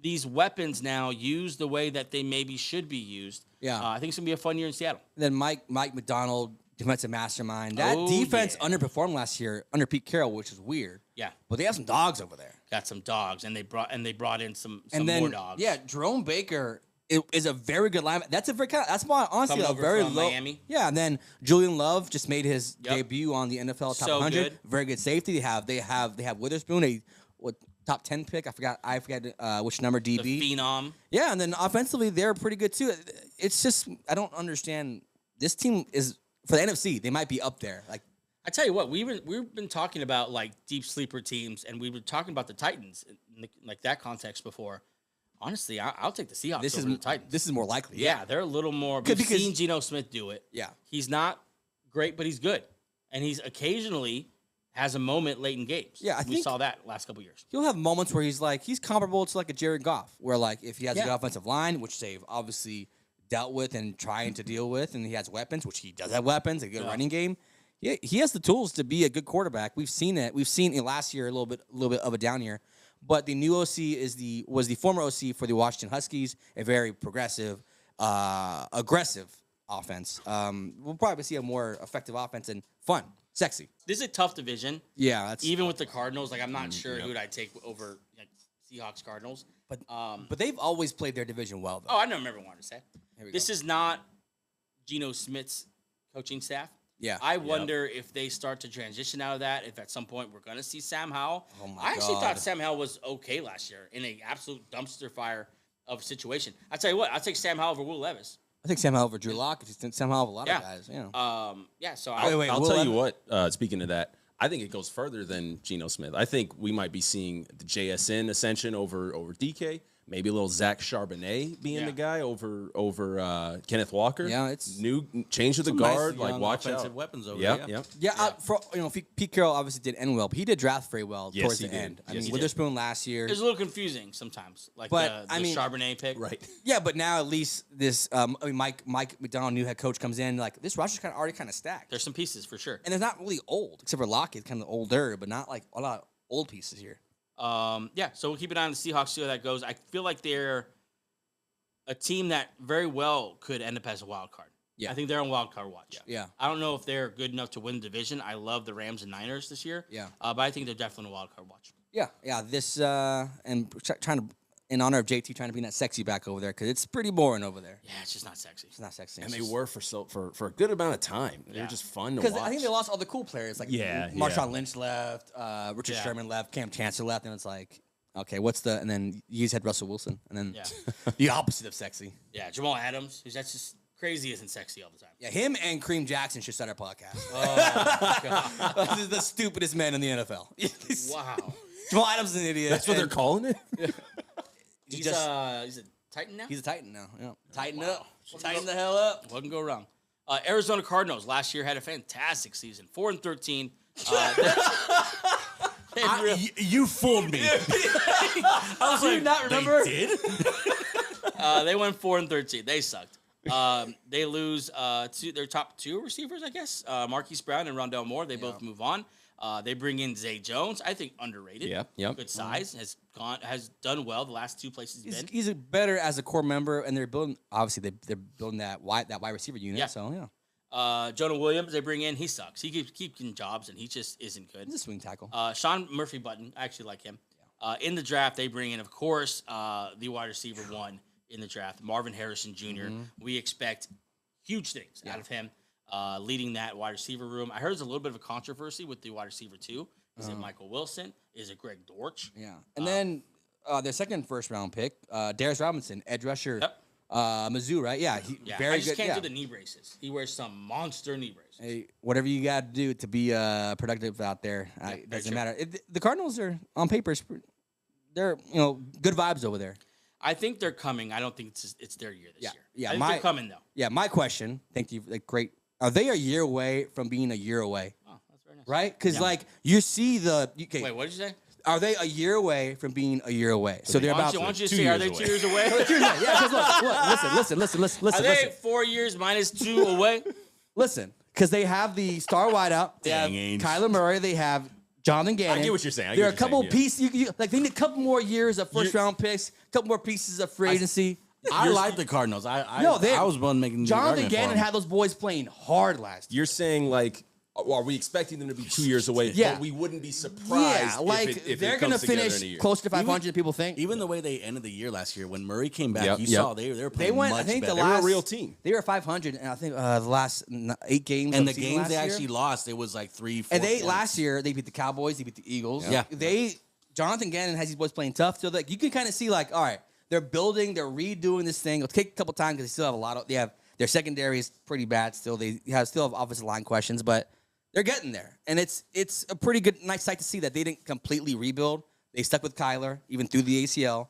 these weapons now used the way that they maybe should be used. Yeah. I think it's going to be a fun year in Seattle. And then Mike McDonald, defensive mastermind. That defense underperformed last year under Pete Carroll, which is weird. Yeah. But they have some dogs over there. Got some dogs, and they brought in some more dogs. Yeah, Jerome Baker is a very good lineman. That's why honestly a very low. Miami. Yeah, and then Julian Love just made his debut on the NFL top 100. Good. Very good safety. They have Witherspoon, top 10 pick. I forgot which number DB. The phenom. Yeah, and then offensively they're pretty good too. It's just I don't understand. This team is for the NFC. They might be up there. Like I tell you what, we've been talking about like deep sleeper teams, and we were talking about the Titans in like that context before. Honestly, I'll take the Seahawks over the Titans. This is more likely. Yeah, they're a little more. We've seen Geno Smith do it. Yeah, he's not great, but he's good, and he's occasionally has a moment late in games. Yeah, we saw that last couple years. He'll have moments where he's comparable to like a Jared Goff, where like if he has a good offensive line, which they've obviously dealt with and trying to deal with, and he has weapons, which he does have weapons, a good running game. Yeah, he has the tools to be a good quarterback. We've seen it. We've seen it last year a little bit of a down year. But the new OC was the former OC for the Washington Huskies, a very progressive, aggressive offense. We'll probably see a more effective offense and fun, sexy. This is a tough division. Yeah, even with the Cardinals. Like I'm not sure who I'd take over like Seahawks Cardinals. But they've always played their division well, though. Oh, I know. Remember wanted to say. This is not Geno Smith's coaching staff. Yeah. I wonder if they start to transition out of that, if at some point we're going to see Sam Howell. Oh my I actually God. thought Sam Howell was okay last year in an absolute dumpster fire of a situation. I tell you what, I'll take Sam Howell over Will Levis. I think Sam Howell over Drew Lock. Sam Howell over a lot of guys. So I'll tell you what, speaking of that, I think it goes further than Geno Smith. I think we might be seeing the JSN ascension over DK. Maybe a little Zach Charbonnet being the guy over Kenneth Walker. Yeah, it's new change of the guard. Nice, like watch offensive out. weapons over there. Yeah. Pete Carroll obviously did end well, but he did draft very well towards the end. I mean, Witherspoon last year. It was a little confusing sometimes, like the Charbonnet pick. Right. Yeah, but now at least this Mike McDonald, new head coach, comes in. Like this roster's already kind of stacked. There's some pieces for sure, and they're not really old, except for Lockett, kind of older, but not like a lot of old pieces here. So we'll keep an eye on the Seahawks, see how that goes. I feel like they're a team that very well could end up as a wild card. Yeah. I think they're on wild card watch. Yeah. I don't know if they're good enough to win the division. I love the Rams and Niners this year. Yeah. But I think they're definitely on wild card watch. Yeah. This and trying to, in honor of JT, trying to bring that sexy back over there because it's pretty boring over there. Yeah, it's just not sexy. It's not sexy. And they were for a good amount of time. They were just fun to watch. Because I think they lost all the cool players. Like Marshawn Lynch left, Richard Sherman left, Cam Chancellor left, and it's like, okay, and then you just had Russell Wilson, and then the opposite of sexy. Yeah, Jamal Adams, who's that's just crazy isn't sexy all the time. Yeah, him and Kareem Jackson should start our podcast. Oh, God. This is the stupidest man in the NFL. Wow. Jamal Adams is an idiot. That's what they're calling it? He's a Titan now? He's a Titan now. Yeah. Tighten up. Tighten the hell up. What can go wrong? Arizona Cardinals last year had a fantastic season. 4-13. You fooled me. I was like, not remember? They did? They went 4-13. They sucked. They lose their top 2 receivers, I guess. Marquise Brown and Rondell Moore. They both move on. They bring in Zay Jones. I think underrated. Yep. Good size. Has done well the last 2 places he's been. He's better as a core member, and they're building. Obviously, they're building that wide receiver unit. Yeah. So Jonah Williams, they bring in. He sucks. He keeps keeping jobs, and he just isn't good. he's a swing tackle. Sean Murphy Button, I actually like him. In the draft, they bring in, of course, the wide receiver 1 in the draft, Marvin Harrison Jr. We expect huge things out of him. Leading that wide receiver room. I heard there's a little bit of a controversy with the wide receiver 2. Is it Michael Wilson? Is it Greg Dortch? Yeah. And then their second first-round pick, Darius Robinson, edge rusher, Mizzou, right? Yeah, very I just good. can't do the knee braces. He wears some monster knee braces. Hey, whatever you got to do to be productive out there, it doesn't matter. The Cardinals are, on paper, they're good vibes over there. I think they're coming. I don't think it's their year this year. Yeah, I think they're coming, though. Yeah, my question, thank you, great. Are they a year away from being a year away? Oh, that's very nice. Right? Because, you see okay. Wait, what did you say? Are they a year away from being a year away? So they're about. Why don't you say, are they 2 years away? Yeah, because listen. Are they 4 years minus 2 away? Listen, because they have the star wideout. They have Kyler Murray. They have Jonathan Gannon. I get what you're saying. There are a couple pieces. They need a couple more years of first-round picks, a couple more pieces of free agency. I like the Cardinals. I was one making Jonathan Gannon had those boys playing hard last year. You're saying, are we expecting them to be 2 years away? Yeah. But we wouldn't be surprised if they're going to finish close to 500, people think. Even the way they ended the year last year, when Murray came back, you saw they were playing much better. They were a real team. They were 500, and I think the last 8 games. And the games they actually lost, it was like 3-4 And last year, they beat the Cowboys, they beat the Eagles. Yeah. Jonathan Gannon has these boys playing tough. So you can kind of see, all right, they're building, they're redoing this thing. It'll take a couple times because they still have their secondary is pretty bad still. They still have offensive line questions, but they're getting there. And it's a pretty good, nice sight to see that they didn't completely rebuild. They stuck with Kyler, even through the ACL.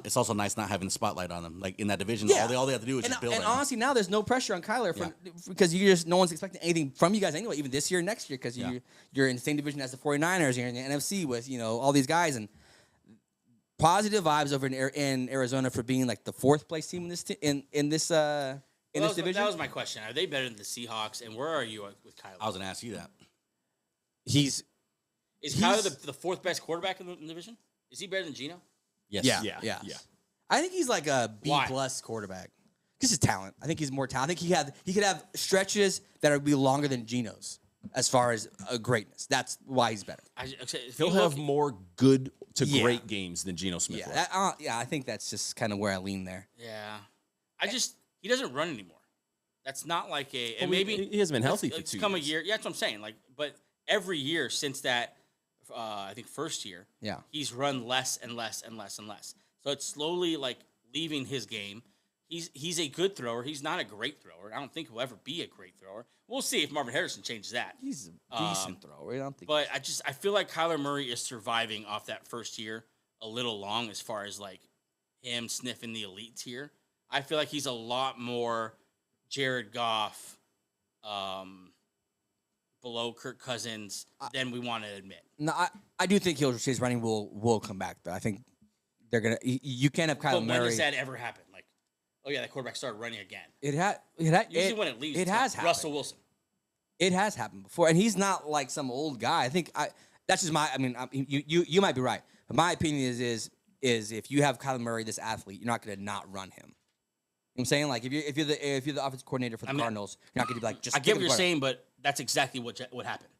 It's also nice not having the spotlight on them. Like in that division, all they have to do is just build. And honestly, now there's no pressure on Kyler because no one's expecting anything from you guys anyway, even this year, next year, because you're in the same division as the 49ers. You're in the NFC with all these guys, and positive vibes over in Arizona for being the 4th place team in this division. That was my question. Are they better than the Seahawks? And where are you with Kyler? I was going to ask you that. Is Kyler the 4th best quarterback in the division? Is he better than Geno? Yes. Yeah. I think he's like a B+ quarterback. Because his talent. I think he's more talented. I think he could have stretches that would be longer than Geno's as far as greatness. That's why he's better. He'll have more good to great games than Geno Smith. I think that's just kind of where I lean there. Yeah. He doesn't run anymore. That's not like a... Well, maybe he hasn't been healthy for 2 years. It's come a year. Yeah, that's what I'm saying. But every year since that, I think, first year, he's run less and less and less and less. So it's slowly, leaving his game. He's a good thrower. He's not a great thrower. I don't think he'll ever be a great thrower. We'll see if Marvin Harrison changes that. He's a decent thrower. I don't think. But I feel like Kyler Murray is surviving off that first year a little long as far as him sniffing the elite tier. I feel like he's a lot more Jared Goff, below Kirk Cousins than we want to admit. No, I do think his running will come back though. I think they're gonna. You can't have Kyler Murray. When does that ever happen? That quarterback started running again. Usually when it leaves, it has happened. Russell Wilson. It has happened before, and he's not like some old guy. I think that's just my. I mean, you might be right, but my opinion is if you have Kyler Murray, this athlete, you're not going to not run him. You know what I'm saying? If you're the offensive coordinator for the Cardinals, you're not going to be just. I get what you're saying, but that's exactly what happened.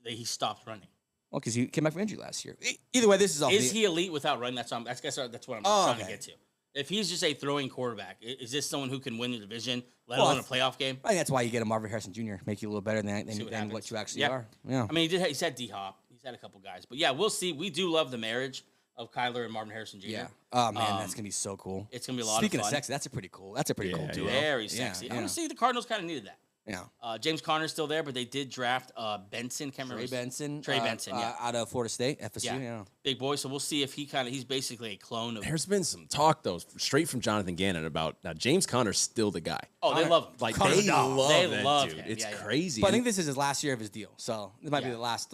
He stopped running. Well, because he came back from injury last year. Either way, this is all. Is he elite without running? That's what I'm trying to get to. If he's just a throwing quarterback, is this someone who can win the division, let alone a playoff game? I think that's why you get a Marvin Harrison Jr. Make you a little better than what you actually are. Yeah. I mean, he's had D-Hop. He's had a couple guys. But, yeah, we'll see. We do love the marriage of Kyler and Marvin Harrison Jr. Yeah. Oh, man, that's going to be so cool. It's going to be a lot of fun. Speaking of sexy, that's a pretty cool duo. Very sexy. Yeah. Honestly, the Cardinals kind of needed that. Yeah. James Conner's still there, but they did draft Benson. Trey Benson, out of Florida State, FSU. Yeah. Big boy. So we'll see if he's basically a clone of. There's been some talk though, straight from Jonathan Gannon about now James Conner's still the guy. Oh, they love him. Like Connor's they love that dude. him. It's crazy. But I think this is his last year of his deal, so this might be the last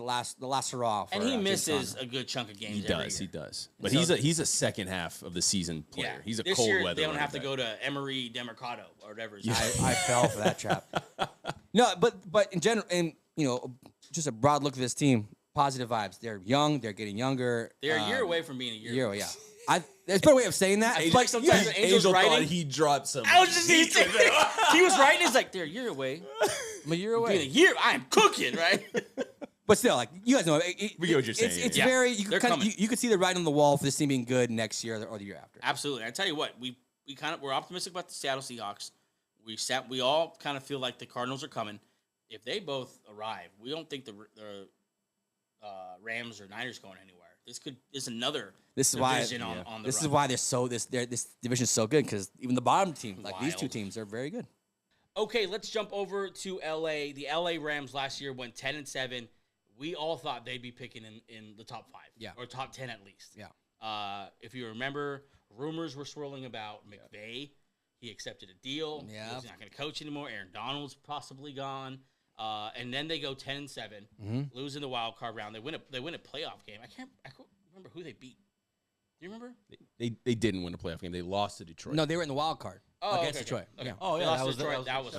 hurrah. For, and he misses a good chunk of games. He does. But he's a second half of the season player. Yeah. He's a this cold year, weather. They don't have to go to Emory Demercado or whatever. I fell for that trap. No, but in general, and just a broad look at this team, positive vibes. They're young. They're getting younger. They're a year away from being a year away. Yeah. There's a better way of saying that. Like sometimes Angel thought he dropped some. I was just he was writing. He's like, they're a year away. I'm a year away. Being a year, I am cooking, right? But still, like you guys know, we get what you're saying. It's very you could see the writing on the wall for this team being good next year or the year after. Absolutely. I tell you what, we're optimistic about the Seattle Seahawks. We all kind of feel like the Cardinals are coming. If they both arrive, we don't think the Rams or Niners going anywhere. This is another division on the run. This is why this division is so good because even the bottom team, like these two teams, are very good. Okay, let's jump over to LA. The LA Rams last year went 10-7. We all thought they'd be picking in the top 5, or top 10 at least. Yeah. If you remember, rumors were swirling about McVay. He accepted a deal. Yeah. He's not going to coach anymore. Aaron Donald's possibly gone. And then they go 10-7, lose in the wild card round. They win a playoff game. I can't remember who they beat. Do you remember? They didn't win a playoff game. They lost to Detroit. No, they were in the wild card against Detroit. Okay. Yeah. Oh yeah, that was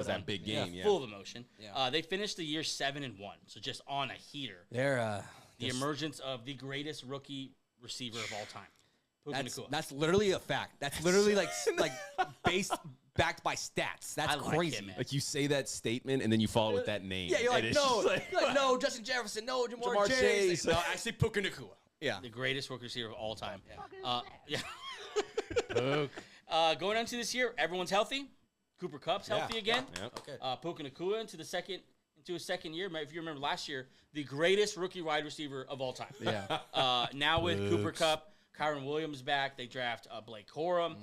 that big game. Yeah. Full of emotion. Yeah. They finished the year 7-1, so just on a heater. They're the emergence of the greatest rookie receiver of all time. That's literally a fact. That's literally like backed by stats. That's crazy. Like you say that statement and then you follow it with that name. Yeah, you're like, no, Justin Jefferson, no, Jamar Chase. No, actually, Puka Nacua. Yeah. The greatest rookie receiver of all time. Going on to this year, everyone's healthy. Cooper Kupp's healthy again. Yeah. Okay. Puka Nacua into his second year. If you remember last year, the greatest rookie wide receiver of all time. Yeah. Now with Cooper Kupp, Kyron Williams back. They draft Blake Corum.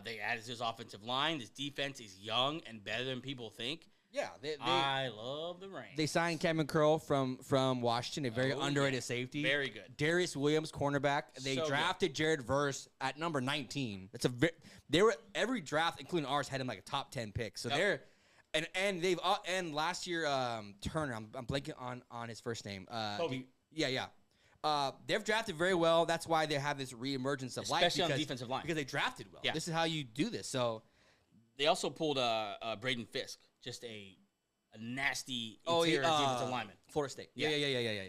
They added his offensive line. This defense is young and better than people think. Yeah, I love the Rams. They signed Kevin Curl from Washington, a very underrated safety. Very good. Darius Williams, cornerback. They drafted Jared Verse at number 19. That's they were every draft, including ours, had him like a top 10 pick. So they're and they've and last year Turner. I'm blanking on his first name. Kobe. They've drafted very well. That's why they have this reemergence of life, especially on the defensive line, because they drafted well. Yeah. This is how you do this. So they also pulled Braden Fisk, just a nasty interior defensive lineman. Florida State. Yeah.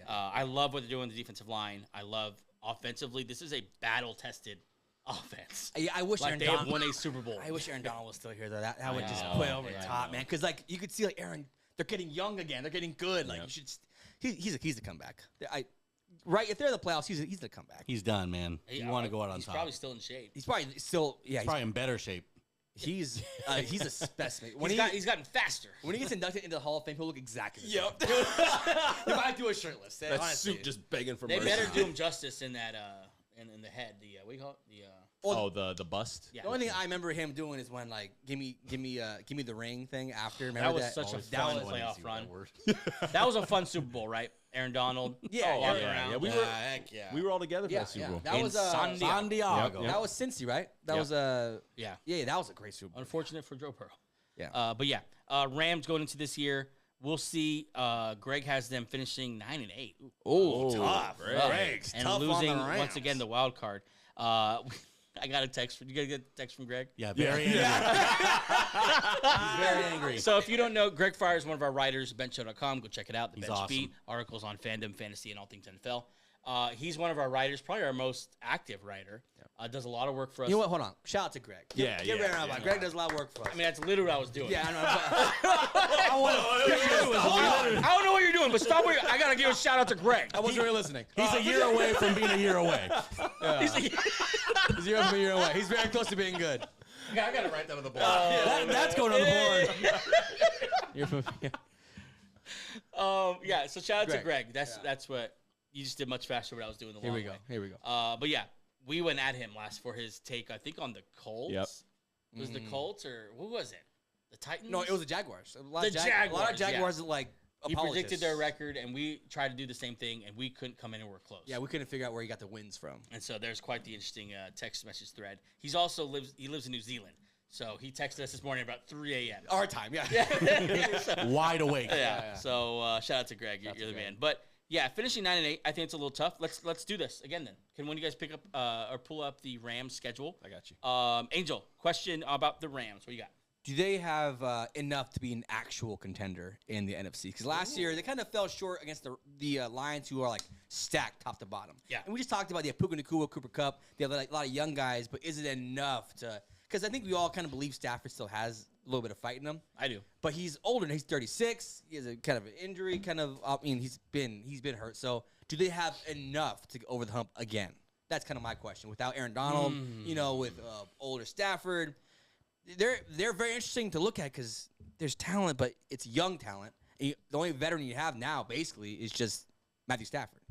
I love what they're doing on the defensive line. I love offensively. This is a battle-tested offense. Yeah, I wish they have won a Super Bowl. I wish Aaron Donald was still here though. That would just put over the top, man. Because like you could see like Aaron, they're getting young again. They're getting good. Like you should. He's a comeback. If they're in the playoffs, he's the comeback. He's done, man. You want to go out on top. He's probably still in shape. He's probably still. Yeah, he's probably in better shape. He's a specimen. He's gotten faster. When he gets inducted into the Hall of Fame, he'll look exactly the same. He might do a shirtless. That suit just begging for mercy. They better do him justice in that in the head. What do you call it? The bust. Yeah. The only thing I remember him doing is when like give me the ring thing after. Remember that was such a fun playoff run. That was a fun Super Bowl, right? Aaron Donald. We were all together for that Super Bowl. That was San Diego. That was Cincy, right? That was that was a great Super Bowl. Unfortunate for Joe Burrow. Yeah. But Rams going into this year. We'll see. Greg has them finishing 9-8. Oh, tough. Greg's and tough losing on the Rams. once again the wild card. I got a text. You got to get a text from Greg? Yeah, very angry. He's very angry. So if you don't know, Greg Fryer is one of our writers, benchshow.com. Go check it out. The He's Bench awesome. Beat, articles on fandom, fantasy, and all things NFL. He's one of our writers, probably our most active writer. Does a lot of work for us. You know what? Hold on. Shout out to Greg. Yeah, Give it around. Greg does a lot of work for us. I mean, that's literally what I was doing. Yeah, I know. I don't know what you're doing, but stop. I gotta give a shout out to Greg. I wasn't really listening. He's a year away from being a year away. He's a year away. He's very close to being good. I gotta write that on the board. That's going on the board. Yeah. So shout out to Greg. That's what you just did much faster than what I was doing the long way. Here we go. But yeah, we went at him last for his take. I think on the Colts. Yep. Was the Colts or what was it? The Titans? No, it was the Jaguars. A lot of Jaguars, Jaguars like he predicted their record, and we tried to do the same thing, and we couldn't come anywhere close. Yeah, we couldn't figure out where he got the wins from. And so there's quite the interesting text message thread. He lives in New Zealand. So he texted us this morning about 3 a.m. Our time, yeah. Wide awake. Yeah. So shout out to Greg. You're the man. But yeah, finishing 9-8, I think it's a little tough. Let's do this again then. Can one of you guys pick up or pull up the Rams schedule? I got you. Angel, question about the Rams. What you got? Do they have enough to be an actual contender in the NFC? Because last year they kind of fell short against the Lions, who are like stacked top to bottom. Yeah. And we just talked about the Puka Nacua, Cooper Kupp. They have like a lot of young guys, but is it enough to? Because I think we all kind of believe Stafford still has a little bit of fight in him. I do. But he's older. He's 36. He has a kind of an injury. He's been hurt. So do they have enough to go over the hump again? That's kind of my question. Without Aaron Donald, with older Stafford, they're very interesting to look at because there's talent, but it's young talent. And the only veteran you have now, basically, is just Matthew Stafford.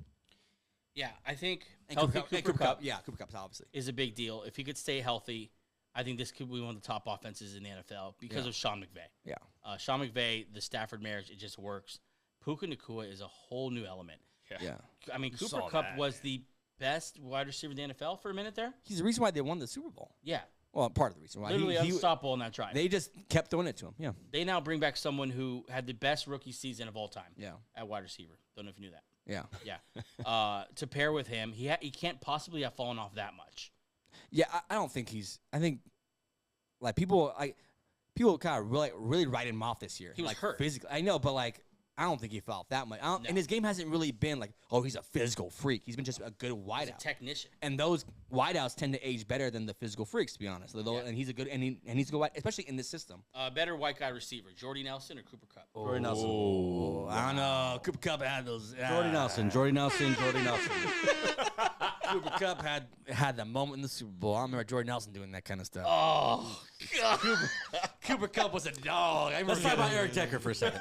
Yeah, I think Cooper Kupp. Yeah, Cooper Kupp obviously is a big deal. If he could stay healthy, I think this could be one of the top offenses in the NFL because of Sean McVay. Yeah. Sean McVay, the Stafford marriage, it just works. Puka Nacua is a whole new element. Yeah. I mean, Cooper Kupp was the best wide receiver in the NFL for a minute there. He's the reason why they won the Super Bowl. Yeah. Well, part of the reason why. Literally unstoppable in that drive. They just kept throwing it to him. Yeah. They now bring back someone who had the best rookie season of all time. Yeah. At wide receiver. Don't know if you knew that. Yeah. Yeah. To pair with him, he can't possibly have fallen off that much. Yeah, I don't think he's. I think like people kind of really write him off this year. He was hurt physically. I know, but I don't think he fell off that much. And his game hasn't really been like, oh, he's a physical freak. He's been just a good wideout. He's a technician. And those wideouts tend to age better than the physical freaks, to be honest. And he's a good and he's a good wide, especially in this system. Better white guy receiver, Jordy Nelson or Cooper Kupp? Jordy Nelson. Oh, I don't know. Cooper Kupp had those. Jordy Nelson. Cooper Kupp had the moment in the Super Bowl. I remember Jordy Nelson doing that kind of stuff. Oh, God. Cooper Kupp was a dog. Let's talk about Eric Decker for a second.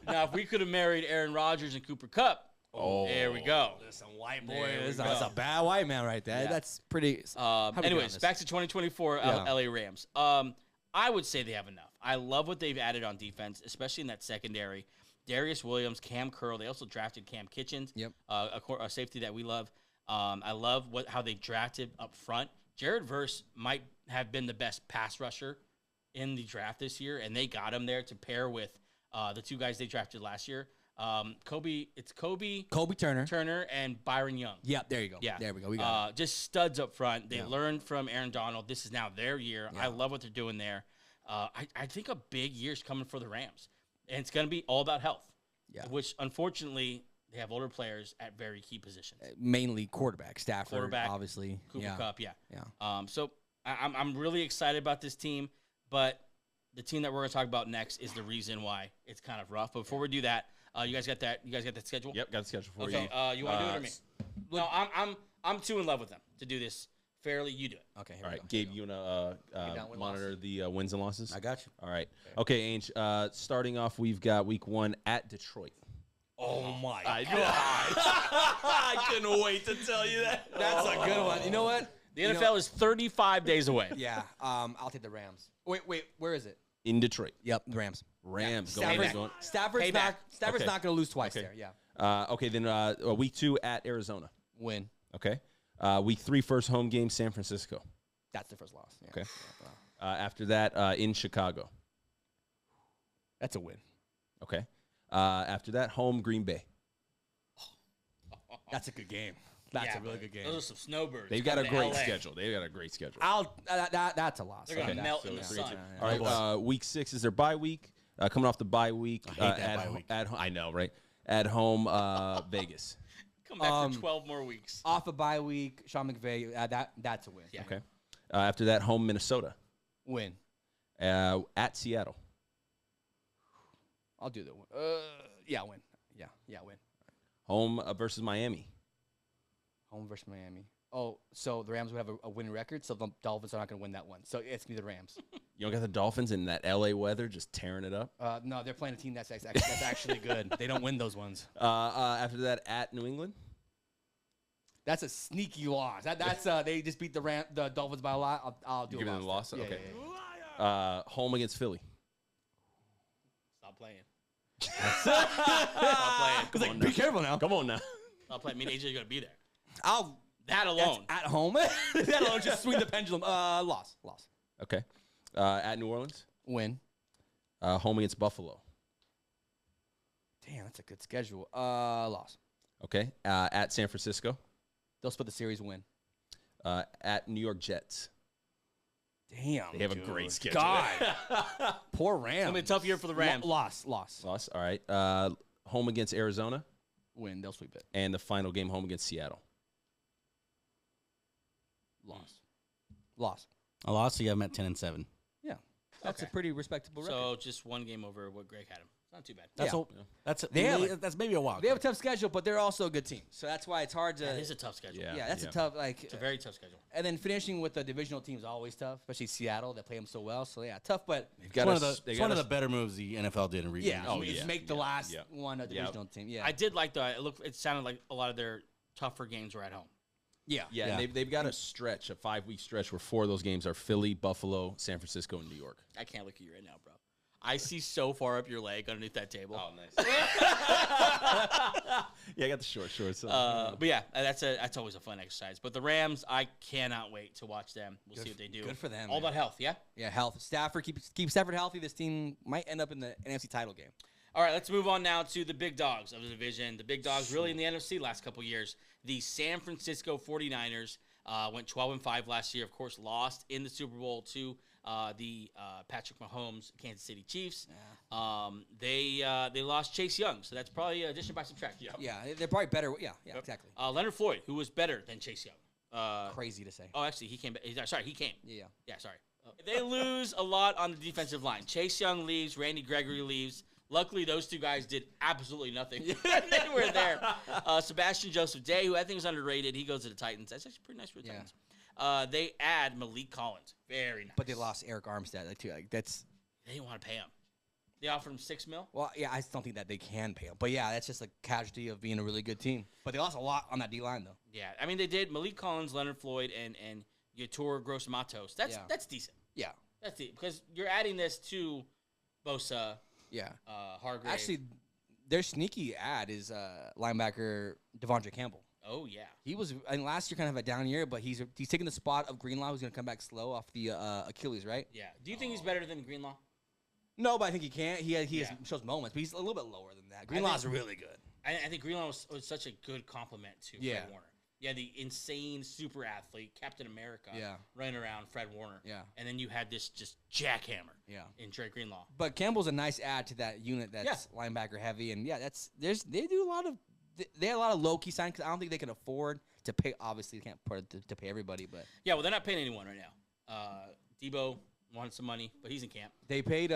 Now, if we could have married Aaron Rodgers and Cooper Kupp, there we go. That's a white boy. That's a bad white man right there. Yeah. That's pretty. Anyways, back to 2024 LA Rams. I would say they have enough. I love what they've added on defense, especially in that secondary. Darius Williams, Cam Curl. They also drafted Cam Kitchens, a safety that we love. I love how they drafted up front. Jared Verse might have been the best pass rusher in the draft this year, and they got him there to pair with the two guys they drafted last year. Kobe Turner and Byron Young. Yeah, there you go. Yeah, there we go. We got just studs up front. They learned from Aaron Donald. This is now their year. Yeah. I love what they're doing there. I think a big year's coming for the Rams, and it's going to be all about health. Yeah. Which unfortunately they have older players at very key positions. Mainly quarterback, Stafford, obviously. Cooper Kupp, yeah. Yeah. So I'm really excited about this team, but the team that we're going to talk about next is the reason why it's kind of rough. But before we do that, you guys got that? You guys got that schedule? Yep, got the schedule for you. Okay, you want to do it or me? No, I'm too in love with them to do this fairly. You do it. Okay. All right, Gabe, you want to monitor the wins and losses? I got you. All right. Okay, Ainge, starting off, we've got week 1 at Detroit. Oh, my God. I couldn't wait to tell you that. That's a good one. You know what? The NFL is 35 days away. Yeah, I'll take the Rams. Wait, where is it? In Detroit. Yep, the Rams. Stafford's not going to lose twice there. Yeah. Okay, then week 2 at Arizona. Win. Okay. Week 3 first home game, San Francisco. That's the first loss. Yeah. Okay. After that, in Chicago. That's a win. Okay. After that, home Green Bay. That's a good game. That's a really good game. Those are some snowbirds. They've got a great schedule. That's a loss. They're going to melt in the sun. All right. Week 6 is their bye week. Coming off the bye week. I hate that bye week. I know, right? At home, Vegas. Come back for 12 more weeks. Off a bye week, Sean McVay, that's a win. Yeah. Okay. After that, home Minnesota. Win. At Seattle. I'll do the win. Yeah, win. Yeah, win. Home versus Miami. Home versus Miami. Oh, so the Rams would have a winning record, so the Dolphins are not going to win that one. So it's going to be the Rams. You don't got the Dolphins in that LA weather just tearing it up? No, they're playing a team that's actually good. They don't win those ones. After that, at New England. That's a sneaky loss. That's they just beat the Dolphins by a lot. I'll do You give a them the loss? Yeah, Okay. yeah. Home against Philly. Stop playing. Stop playing. Be careful now. Come on now. Stop playing. Me and AJ are going to be there. I'll That alone. At home. That alone just swing the pendulum. Loss. Okay. At New Orleans. Win. Home against Buffalo. Damn, that's a good schedule. Loss. Okay. At San Francisco. They'll split the series. Win. At New York Jets. Damn. They have a great schedule. God. Poor Rams. It's going to be a tough year for the Rams. Loss. Loss. All right. Home against Arizona. Win. They'll sweep it. And the final game home against Seattle. Loss. I lost, so you have them at 10-7. Yeah. That's a pretty respectable record. So just one game over what Greg had him. It's not too bad. That's maybe a walk. They have a tough schedule, but they're also a good team. So that's why it's hard to. That is a tough schedule. Yeah, that's a tough It's a very tough schedule. And then finishing with the divisional team is always tough, especially Seattle. They play them so well. So yeah, tough, but It's one of the better moves the NFL did in recent years. just make the last one a divisional team. Yeah, I did like it sounded like a lot of their tougher games were at home. Yeah. And they've got a 5-week stretch where 4 of those games are Philly, Buffalo, San Francisco, and New York. I can't look at you right now, bro. I see so far up your leg underneath that table. Oh, nice. Yeah, I got the shorts. But yeah, that's always a fun exercise. But the Rams, I cannot wait to watch them. We'll see what they do. Good for them. All about health, yeah? Yeah, health. Stafford, keep Stafford healthy. This team might end up in the NFC title game. All right, let's move on now to the big dogs of the division. The big dogs really in the NFC last couple years. The San Francisco 49ers went 12-5 last year. Of course, lost in the Super Bowl to the Patrick Mahomes Kansas City Chiefs. Yeah. They lost Chase Young, so that's probably addition by subtraction. Yeah, they're probably better. Yeah, exactly. Leonard Floyd, who was better than Chase Young. Crazy to say. Oh, actually, he came back. Sorry, he came. Yeah. Yeah, sorry. They lose a lot on the defensive line. Chase Young leaves. Randy Gregory leaves. Luckily, those two guys did absolutely nothing. They were there. Sebastian Joseph Day, who I think is underrated, he goes to the Titans. That's actually pretty nice for the Titans. They add Malik Collins. Very nice. But they lost Eric Armstead. They didn't want to pay him. They offered him $6 million. Well, yeah, I just don't think that they can pay him. But yeah, that's just a casualty of being a really good team. But they lost a lot on that D line though. Yeah, I mean they did Malik Collins, Leonard Floyd, and Yator Gross-Matos. That's decent. Yeah, that's decent because you're adding this to Bosa. Yeah. Hargrave. Actually, their sneaky ad is linebacker Devondre Campbell. Oh, yeah. He was, last year kind of a down year, but he's taking the spot of Greenlaw, who's going to come back slow off the Achilles, right? Yeah. Do you think he's better than Greenlaw? No, but I think he can. He shows moments, but he's a little bit lower than that. Greenlaw's really good. I think Greenlaw was such a good compliment to Fred Warner. Yeah, the insane super athlete, Captain America, running around Fred Warner. Yeah. And then you had this just jackhammer in Trey Greenlaw. But Campbell's a nice add to that unit that's linebacker heavy. And they do a lot of low key signings because I don't think they can afford to pay. Obviously, they can't afford to pay everybody. But yeah, well, they're not paying anyone right now. Debo wanted some money, but he's in camp. They paid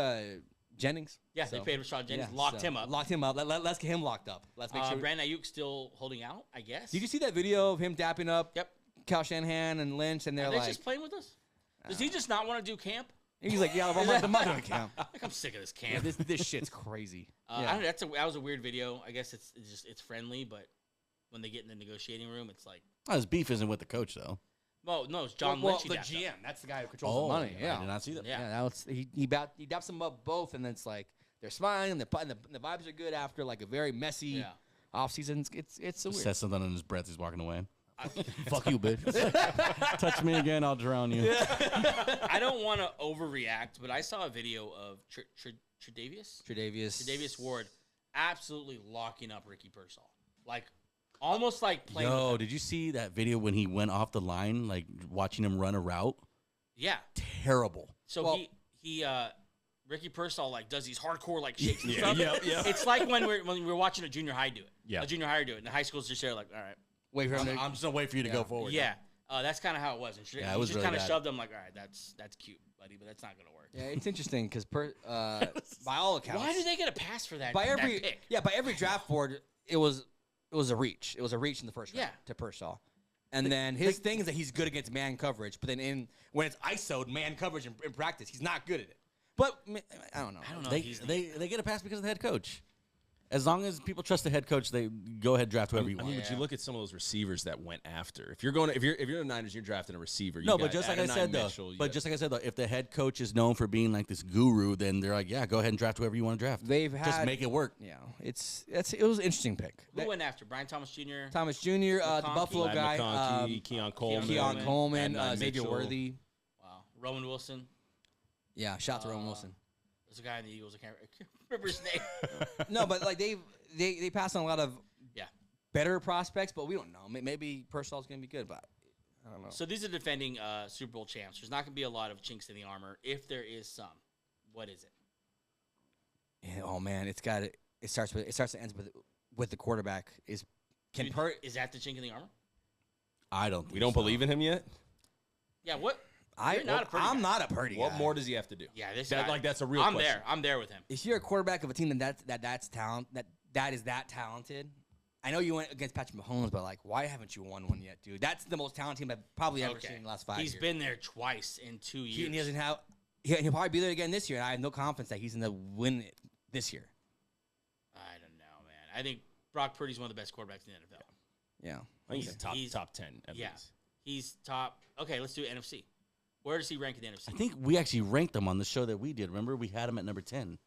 Jennings. Yeah, they paid Rashad Jennings. Locked him up. Locked him up. Let's get him locked up. Let's make sure. Brandon Ayuk still holding out, I guess. Did you see that video of him dapping up Kyle Shanahan and Lynch? And they're Are they just playing with us? Does he just not want to do camp? He's like, yeah, I'm not doing camp. Like, I'm sick of this camp. Yeah, this shit's crazy. I don't know, that was a weird video. I guess it's friendly, but when they get in the negotiating room, it's like. His beef isn't with the coach, though. Well, no, it's John Lynch. The GM. Up. That's the guy who controls the money. Yeah, I did not see that. Yeah, he daps them up both, and then it's like they're smiling, and the vibes are good after like a very messy offseason. It's so weird. Says something under his breath. He's walking away. Fuck you, bitch. Touch me again, I'll drown you. I don't want to overreact, but I saw a video of Tre'Davious Ward absolutely locking up Ricky Pearsall. Like, almost like playing. Yo, did you see that video when he went off the line, like watching him run a route? Yeah. Terrible. So Ricky Pearsall like does these hardcore like shakes and Yeah, stuff. yeah. It's like when we're watching a junior high do it. Yeah. A junior high do it, and the high school's just there like, all right. Wait for him to. I'm just gonna wait for you to go forward. Yeah. That's kind of how it was. And Yeah, it he was just really kind of bad. shoved him like, all right, that's cute, buddy, but that's not gonna work. Yeah, it's interesting because by all accounts, Why do they get a pass for that? by that every pick? by every draft board, it was a reach. It was a reach in the first round to Pearsall. And then his thing is that he's good against man coverage, but then when it's ISO'd man coverage in practice, he's not good at it. But I don't know. They get a pass because of the head coach. As long as people trust the head coach, they go ahead and draft whoever you I want. mean, but you look at some of those receivers that went after. If you're the Niners, you're drafting a receiver. You No, got but just like I Adonai said Mitchell, though, you got- just like I said though, if the head coach is known for being like this guru, then they're like, yeah, go ahead and draft whoever you want to draft. They've had just make it work. Yeah, it was an interesting pick. Who went after? Brian Thomas Jr. Thomas Jr., the Buffalo Ladd guy, McConkey, Keon Coleman, Keon Coleman, Adonai Xavier Mitchell. Worthy. Wow. Roman Wilson. Yeah, shout out to Roman Wilson. There's a guy in the Eagles. I can't remember his name. No, but like they passed on a lot of Yeah. better prospects, but we don't know. Maybe Pearsall's gonna be good, but I don't know. So these are defending Super Bowl champs. There's not going to be a lot of chinks in the armor. If there is some, what is it? Yeah, oh man, it starts and ends with the quarterback. Is that the chink in the armor? I don't. We don't believe in him yet. Yeah. What? I'm not a Purdy What guy. more does he have to do? Yeah, this That- guy. like, that's a real I'm question. there. I'm there with him. If you're a quarterback of a team that's talent that is that talented, I know you went against Patrick Mahomes, but like, why haven't you won one yet, dude? That's the most talented team I've probably ever seen in the last 5 years. He's been there twice in 2 years. He doesn't have. He'll probably be there again this year, and I have no confidence that he's going to win it this year. I don't know, man. I think Brock Purdy's one of the best quarterbacks in the NFL. Yeah, I think he's top 10 at least. He's top. Okay, let's do NFC. Where does he rank in the NFC? I think we actually ranked him on the show that we did. Remember, we had him at number 10.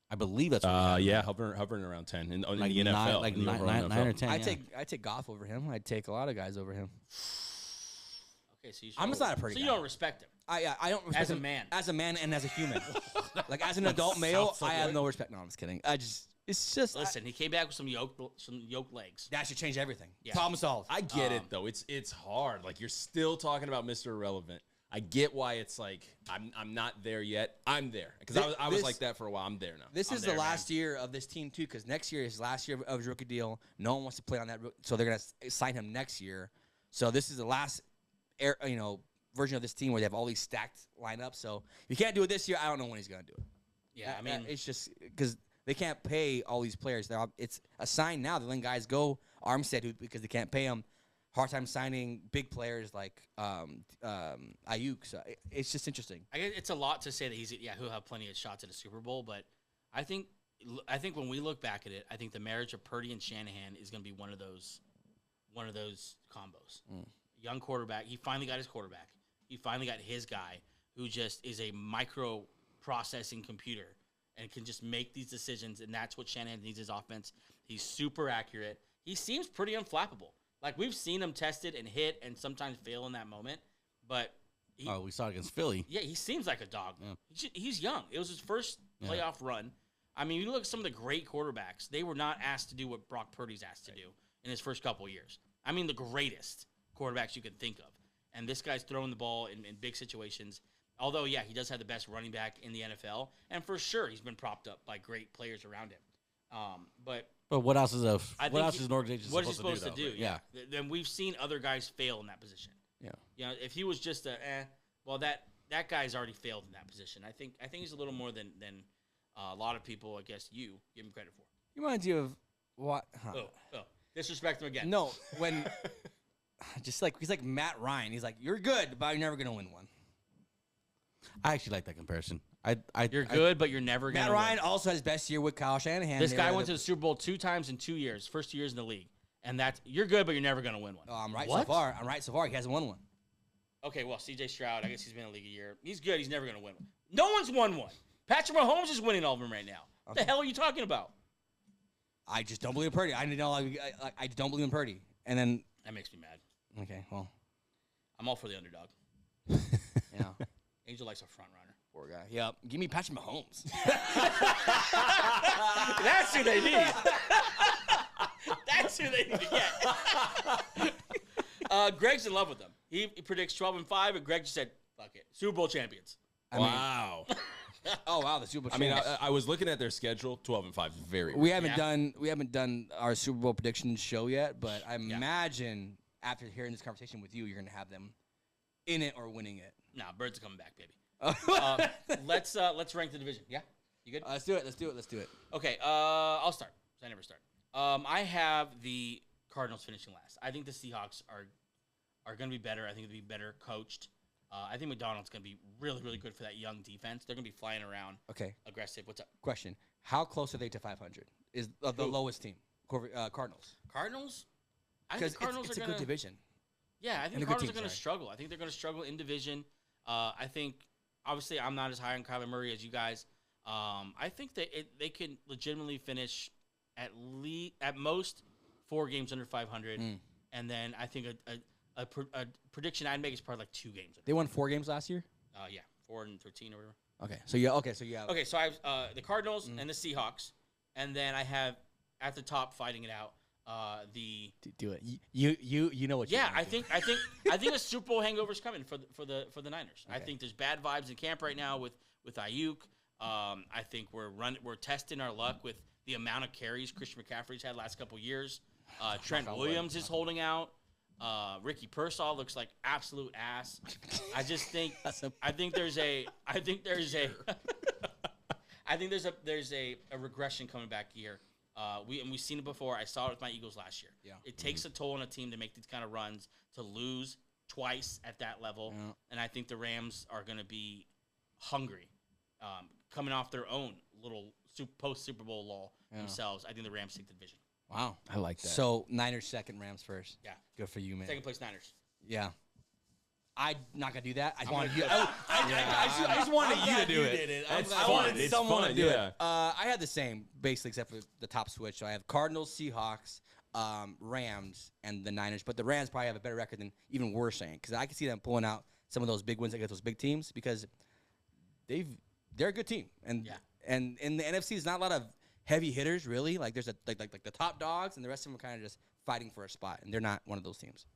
I believe that's what we had him Yeah, at. hovering around 10 in Like the NFL. like in the overall 9 NFL. or 10. I take Goff over him. I'd take a lot of guys over him. Okay, so I'm just not a Purdy So guy. you don't respect him. I don't respect As a him man. as a man, and as a human. Like as an adult male, I have no respect. No, I'm just kidding. It's just Listen, he came back with some yoked legs. that should change everything. Yeah. Problem solved. I get it though. It's hard. Like you're still talking about Mr. Irrelevant. I get why it's like I'm not there yet. I'm there because I was like that for a while. I'm there now. This is the last year of this team too, because next year is his last year of his rookie deal. No one wants to play on that, so they're gonna sign him next year. So this is the last, version of this team where they have all these stacked lineups. So if you can't do it this year, I don't know when he's gonna do it. Yeah, I mean, it's just because they can't pay all these players. It's a sign now. They're letting guys go. Armstead, because they can't pay him. Hard time signing big players like Ayuk. So it's just interesting. I guess it's a lot to say that he'll have plenty of shots at a Super Bowl, but I think when we look back at it, I think the marriage of Purdy and Shanahan is going to be one of those combos. Young quarterback. He finally got his quarterback. He finally got his guy who just is a micro processing computer and can just make these decisions, and that's what Shanahan needs his offense. He's super accurate. He seems pretty unflappable. Like, we've seen him tested and hit and sometimes fail in that moment, but we saw it against Philly. yeah, he seems like a dog. Yeah. He's young. It was his first playoff run. I mean, you look at some of the great quarterbacks. They were not asked to do what Brock Purdy's asked to do in his first couple of years. I mean, the greatest quarterbacks you could think of. And this guy's throwing the ball in big situations. Although, yeah, he does have the best running back in the NFL. And for sure, he's been propped up by great players around him. But what else is an organization what is he supposed to though? do? Yeah. Then we've seen other guys fail in that position. Yeah. You know, if he was just that guy's already failed in that position. I think he's a little more than a lot of people, I guess, you give him credit for. You reminds you of what? Huh. Oh, disrespect him again. No, when just like he's like Matt Ryan. He's like, you're good, but you're never gonna win one. I actually like that comparison. You're good, but you're never going to Matt Ryan also had his best year with Kyle Shanahan. This guy went to the Super Bowl 2 times in 2 years, first 2 years in the league. And you're good, but you're never going to win one. Oh, I'm right so far. He hasn't won one. Okay, well, C.J. Stroud, I guess he's been in the league a year. He's good. He's never going to win one. No one's won one. Patrick Mahomes is winning all of them right now. What the hell are you talking about? I just don't believe in Purdy. I don't believe in Purdy. And then that makes me mad. Okay, well, I'm all for the underdog. Yeah. Angel likes a front runner. Poor guy. Yep. Give me Patrick Mahomes. That's who they need. That's who they need to get. Greg's in love with them. He predicts 12-5, and Greg just said, "Fuck it, Super Bowl champions." Wow. Oh wow, the Super Bowl. I mean, I was looking at their schedule. 12-5 is very. We haven't done our Super Bowl predictions show yet, but I imagine after hearing this conversation with you, you're gonna have them in it or winning it. Nah, Birds are coming back, baby. Let's rank the division. Yeah, you good? Let's do it. Okay, I'll start. I never start. I have the Cardinals finishing last. I think the Seahawks are going to be better. I think they'll be better coached. I think McDonald's going to be really, really good for that young defense. They're going to be flying around. Okay. Aggressive. What's up? Question: how close are they to 500? Is the lowest team? Cardinals. Cardinals. I Because think Cardinals it's are a going good division. Yeah, I think the Cardinals are going to struggle. I think they're going to struggle in division. I think obviously I'm not as high on Kyler Murray as you guys. I think that they can legitimately finish at most 4 games under 500, and then I think a prediction I'd make is probably like 2 games. They won 4 games last year. Yeah, 4-13 or whatever. Okay, so you have Okay, so I have the Cardinals and the Seahawks, and then I have at the top fighting it out. Do it. You know what? Yeah, I think a Super Bowl hangover's coming for the Niners. Okay. I think there's bad vibes in camp right now with Ayuk. I think we're testing our luck with the amount of carries Christian McCaffrey's had last couple years. Trent Williams is holding out. Ricky Pearsall looks like absolute ass. I just think there's a regression coming back here. We've seen it before. I saw it with my Eagles last year. Yeah. It takes a toll on a team to make these kind of runs, to lose twice at that level. Yeah. And I think the Rams are going to be hungry, coming off their own little post-Super Bowl lull themselves. I think the Rams take the division. Wow. I like that. So Niners second, Rams first. Yeah. Good for you, man. Second place Niners. Yeah. I'm not going to do that. I just wanted you. I just wanted you to do it. I wanted someone to do it. I had the same, basically, except for the top switch. So I have Cardinals, Seahawks, Rams, and the Niners. But the Rams probably have a better record than even we're saying, because I can see them pulling out some of those big wins against those big teams, because they're a good team. And in the NFC, there's not a lot of heavy hitters, really. Like there's like the top dogs, and the rest of them are kind of just fighting for a spot, and they're not one of those teams.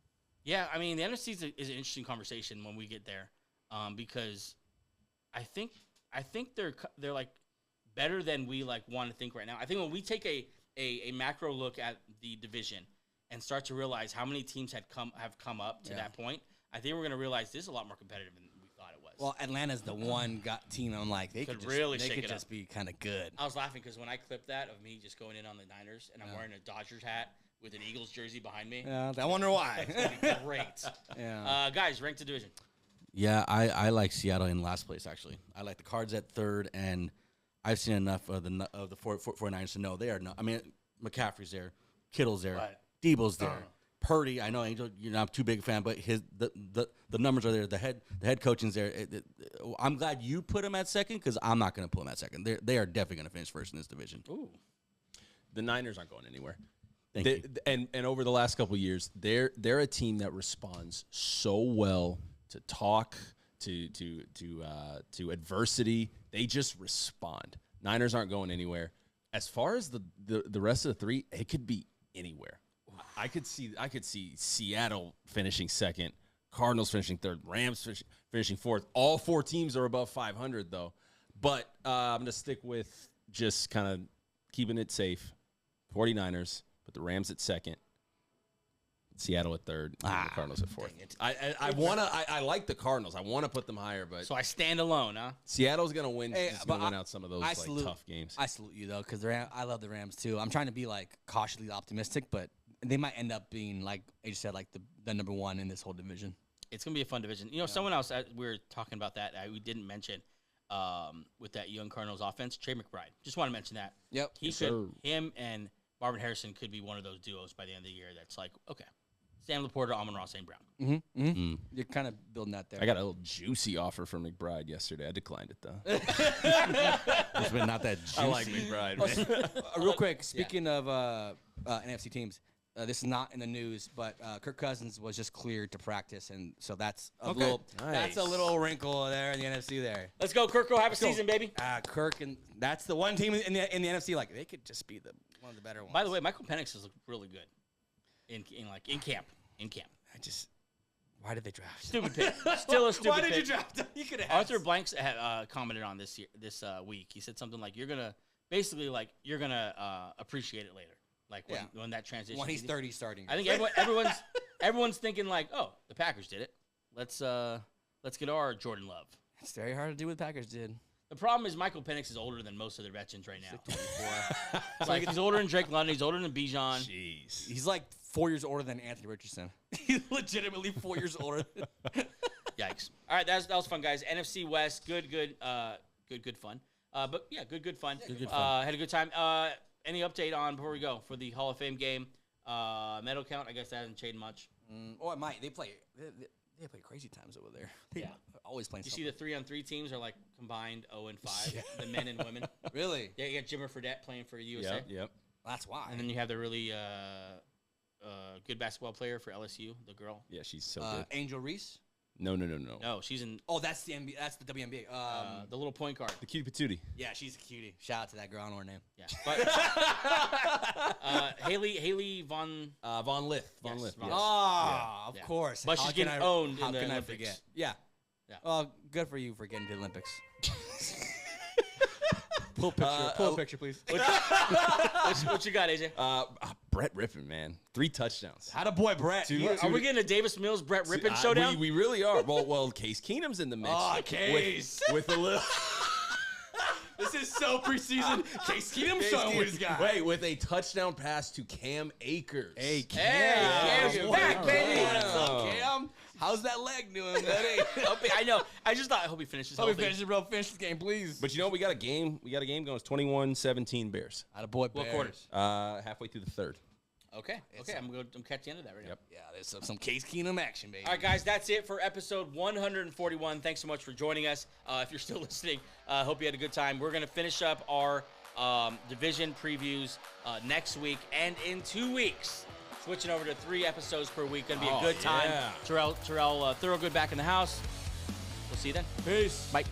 Yeah, I mean, the NFC is an interesting conversation when we get there, because I think they're like better than we like want to think right now. I think when we take a macro look at the division and start to realize how many teams have come up to that point, I think we're going to realize this is a lot more competitive than we thought it was. Well, Atlanta's the one team I'm like, they could just be kind of good. I was laughing because when I clipped that of me just going in on the Niners and I'm wearing a Dodgers hat with an Eagles jersey behind me. Yeah, I wonder why. It's gonna be great. Yeah. Guys, rank the division. Yeah, I like Seattle in last place, actually. I like the Cards at third, and I've seen enough of the 49ers to know they are not. I mean, McCaffrey's there, Kittle's there, right. Debo's there, Purdy. I know, Angel, you're not too big a fan, but the numbers are there. The head coaching's there. I'm glad you put him at second, because I'm not going to put him at second. They are definitely going to finish first in this division. Ooh. The Niners aren't going anywhere. Thank you. And over the last couple of years, they're a team that responds so well to talk, to adversity. They just respond. Niners aren't going anywhere. As far as the rest of the three, it could be anywhere. I could see Seattle finishing second, Cardinals finishing third, Rams finishing fourth. All 4 teams are above 500 though. But I'm gonna stick with just kind of keeping it safe. 49ers. Put the Rams at second, Seattle at third, and the Cardinals at fourth. I like the Cardinals. I want to put them higher, but so I stand alone, huh? Seattle's gonna win. Win out some of those tough games. I salute you though, because I love the Rams too. I'm trying to be like cautiously optimistic, but they might end up being, like you said, like the number one in this whole division. It's gonna be a fun division. You know, someone else we were talking about that we didn't mention with that young Cardinals offense, Trey McBride. Just want to mention that. Yep. Him and Marvin Harrison could be one of those duos by the end of the year that's like, okay, Sam Laporta, Amon-Ra, St. Brown. You're kind of building that there. I got a little juicy offer from McBride yesterday. I declined it, though. It's been not that juicy. I like McBride. Real quick, speaking of NFC teams, this is not in the news, but Kirk Cousins was just cleared to practice, and so that's a little wrinkle there in the NFC there. Let's go, Kirk. Go have a season, baby. Kirk, and that's the one team in the NFC, like, they could just be one of the better ones. By the way, Michael Penix has looked really good in camp. Why did they draft? Stupid pick. Still a stupid Why pick. did you draft him? You could have. Arthur Blanks commented on this week. He said something like, "You're gonna appreciate it later, like when that transition when he's 30 starting." I think everyone's thinking like, "Oh, the Packers did it. Let's get our Jordan Love." It's very hard to do what the Packers did. The problem is Michael Penix is older than most of the veterans right now. 24. It's like he's older than Drake London. He's older than Bijan. Jeez. He's like 4 years older than Anthony Richardson. He's legitimately 4 years older. Yikes! All right, that was fun, guys. NFC West, good fun. But yeah, good fun. Good fun. Had a good time. Any update on before we go for the Hall of Fame game? Medal count. I guess that hasn't changed much. It might. They play crazy times over there. They always playing. You see the 3-on-3 teams are like combined 0-5. The men and women. Really? Yeah, you got Jimmer Fredette playing for USA. Yep. That's why. And then you have the really good basketball player for LSU, the girl. Yeah, she's so good. Angel Reese. No. No, she's in. Oh, that's the NBA. That's the WNBA. The little point guard. The cutie patootie. Yeah, she's a cutie. Shout out to that girl. I don't know her name. Yeah, but Haley Von Lith. Von Lith. Of Yeah. course. But she's getting owned in the How can I Olympics. forget? Yeah. Well, good for you for getting to the Olympics. Pull a picture, please. What you got, AJ? Brett Rippon, man. 3 touchdowns. How the boy Brett? Are we getting a Davis Mills Brett Rippon showdown? We really are. Well, Case Keenum's in the mix. Oh, Case. With a little. This is so preseason. Case Keenum showing what he's got. Wait, with a touchdown pass to Cam Akers. Hey, Cam's back, baby. What's up, Cam? How's that leg doing, buddy? I know. I just thought I hope he finishes. Hope he finishes, bro. Finish this game, please. But you know, we got a game. We got a game going. It's 21-17 Bears. Attaboy, What Bears. quarters? Halfway through the third. Okay. I'm catch the end of that right now. Yeah, there's some Case Keenum action, baby. All right, guys, that's it for episode 141. Thanks so much for joining us. If you're still listening, hope you had a good time. We're going to finish up our division previews next week and in 2 weeks. Switching over to 3 episodes per week. Going to be a good time. Terrell Thorogood back in the house. We'll see you then. Peace. Bye.